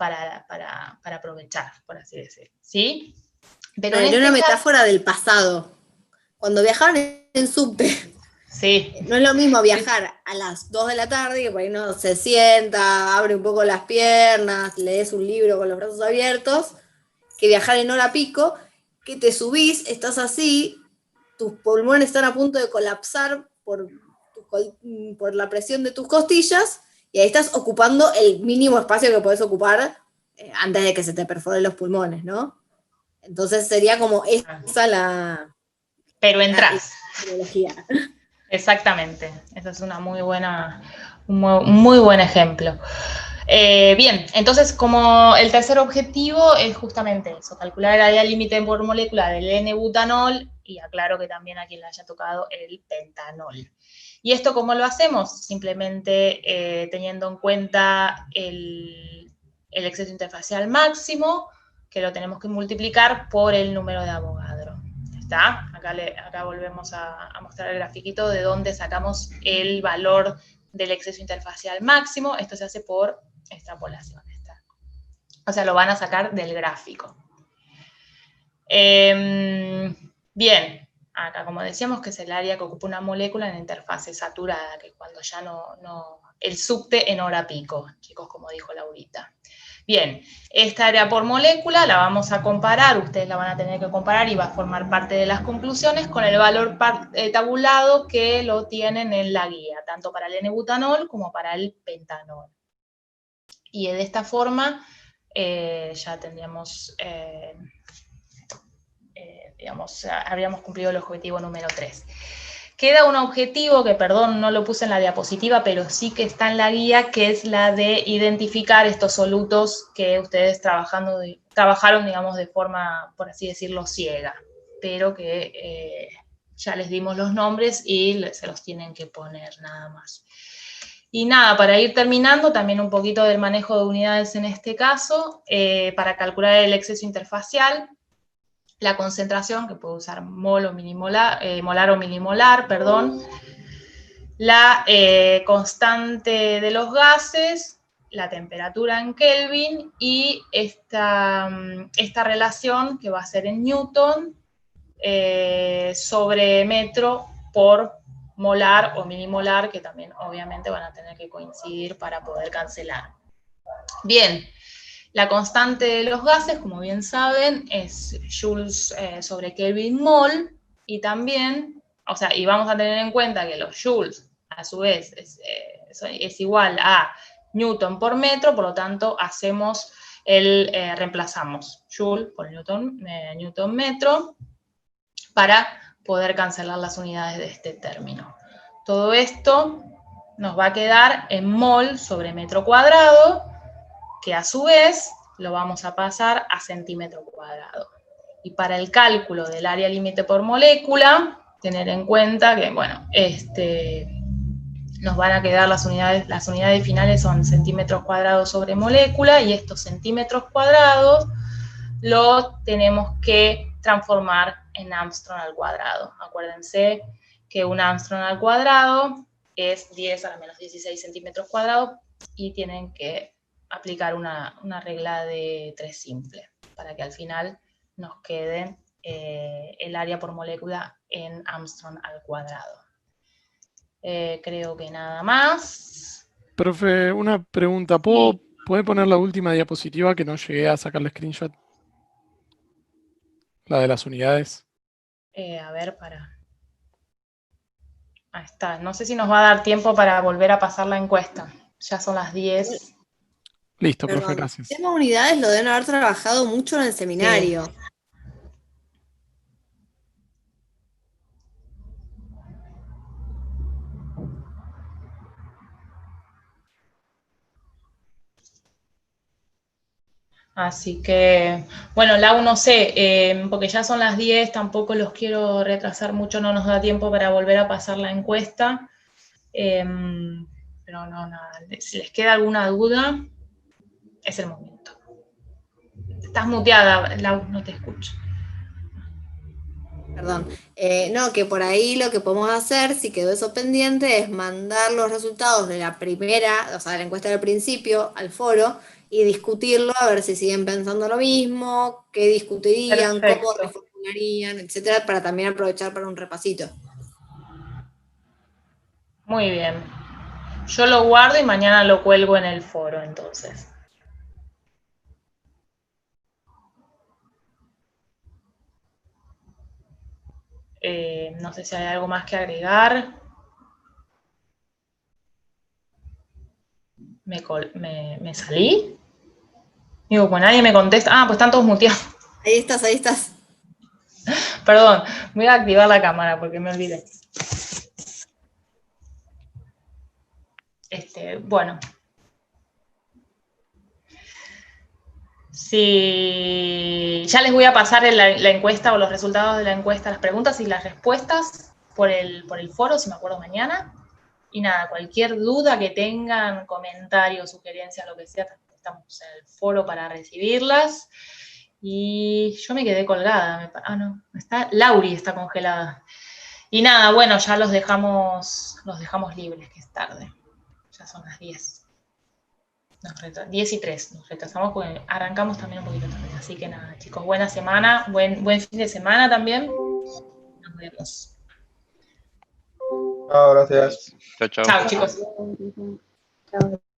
aprovechar, por así decirlo, ¿sí? Pero era una metáfora del pasado. Cuando viajaban en subte. Sí. No es lo mismo viajar a las 2 de la tarde, que por ahí uno se sienta, abre un poco las piernas, lees un libro con los brazos abiertos, que viajar en hora pico, que te subís, estás así, tus pulmones están a punto de colapsar por la presión de tus costillas, y ahí estás ocupando el mínimo espacio que podés ocupar antes de que se te perforen los pulmones, ¿no? Entonces sería como esa la... Pero entras. La biología. Exactamente. Esa es un muy buen ejemplo. Bien, entonces como el tercer objetivo es justamente eso, calcular el área límite por molécula del N-butanol, y aclaro que también a quien le haya tocado el pentanol. ¿Y esto cómo lo hacemos? Simplemente teniendo en cuenta el exceso interfacial máximo, que lo tenemos que multiplicar por el número de Avogadro. ¿Está? Acá volvemos a mostrar el grafiquito de dónde sacamos el valor del exceso interfacial máximo. Esto se hace por extrapolación. O sea, lo van a sacar del gráfico. Bien, acá como decíamos que es el área que ocupa una molécula en interfase saturada, que es cuando ya el subte en hora pico, chicos, como dijo Laurita. Bien, esta área por molécula la vamos a comparar, ustedes la van a tener que comparar y va a formar parte de las conclusiones con el valor tabulado que lo tienen en la guía, tanto para el N-butanol como para el pentanol. Y de esta forma ya tendríamos, habríamos cumplido el objetivo número 3. Queda un objetivo que, perdón, no lo puse en la diapositiva, pero sí que está en la guía, que es la de identificar estos solutos que ustedes trabajaron, digamos, de forma, por así decirlo, ciega, pero que ya les dimos los nombres y se los tienen que poner nada más. Y nada, para ir terminando, también un poquito del manejo de unidades en este caso, para calcular el exceso interfacial, la concentración, que puedo usar mol o milimolar, molar o milimolar, perdón, la constante de los gases, la temperatura en Kelvin y esta relación que va a ser en Newton sobre metro por molar o milimolar, que también obviamente van a tener que coincidir para poder cancelar. Bien. La constante de los gases, como bien saben, es joules sobre Kelvin mol, y también, o sea, y vamos a tener en cuenta que los joules, a su vez, es igual a Newton por metro, por lo tanto, reemplazamos Joule por Newton metro para poder cancelar las unidades de este término. Todo esto nos va a quedar en mol sobre metro cuadrado, que a su vez lo vamos a pasar a centímetro cuadrado. Y para el cálculo del área límite por molécula, tener en cuenta que, bueno, nos van a quedar las unidades finales son centímetros cuadrados sobre molécula, y estos centímetros cuadrados los tenemos que transformar en Armstrong al cuadrado. Acuérdense que un Armstrong al cuadrado es 10 a la menos 16 centímetros cuadrados, y tienen que aplicar una regla de 3 simple, para que al final nos quede el área por molécula en Armstrong al cuadrado. Creo que nada más. Profe, una pregunta. ¿Puede poner la última diapositiva que no llegué a sacarle screenshot? La de las unidades. A ver, ahí está. No sé si nos va a dar tiempo para volver a pasar la encuesta. Ya son las 10. Listo, profe, gracias. El tema unidades lo deben haber trabajado mucho en el seminario. Sí. Así que, bueno, Lau, no sé, porque ya son las 10, tampoco los quiero retrasar mucho, no nos da tiempo para volver a pasar la encuesta. Pero no, nada, si les queda alguna duda, es el momento. Estás muteada, Lau, no te escucho. Perdón. No, que por ahí lo que podemos hacer, si quedó eso pendiente, es mandar los resultados de la primera, o sea, de la encuesta del principio, al foro, y discutirlo, a ver si siguen pensando lo mismo, qué discutirían, perfecto, cómo reformularían, etcétera, para también aprovechar para un repasito. Muy bien. Yo lo guardo y mañana lo cuelgo en el foro, entonces. No sé si hay algo más que agregar. ¿Me salí? Digo, pues nadie me contesta. Ah, pues están todos muteados. Ahí estás. Perdón, voy a activar la cámara porque me olvidé. Bueno. Sí, ya les voy a pasar la encuesta o los resultados de la encuesta, las preguntas y las respuestas por el foro, si me acuerdo mañana. Y nada, cualquier duda que tengan, comentarios, sugerencias, lo que sea, estamos en el foro para recibirlas. Y yo me quedé colgada. No, Lauri está congelada. Y nada, bueno, ya los dejamos libres, que es tarde. Ya son las 10. 10 y 3, nos retrasamos porque arrancamos también un poquito tarde. Así que nada, chicos, buena semana, buen fin de semana también. Nos vemos. Chao, gracias. Chao, chao. Chao, chicos. Chao.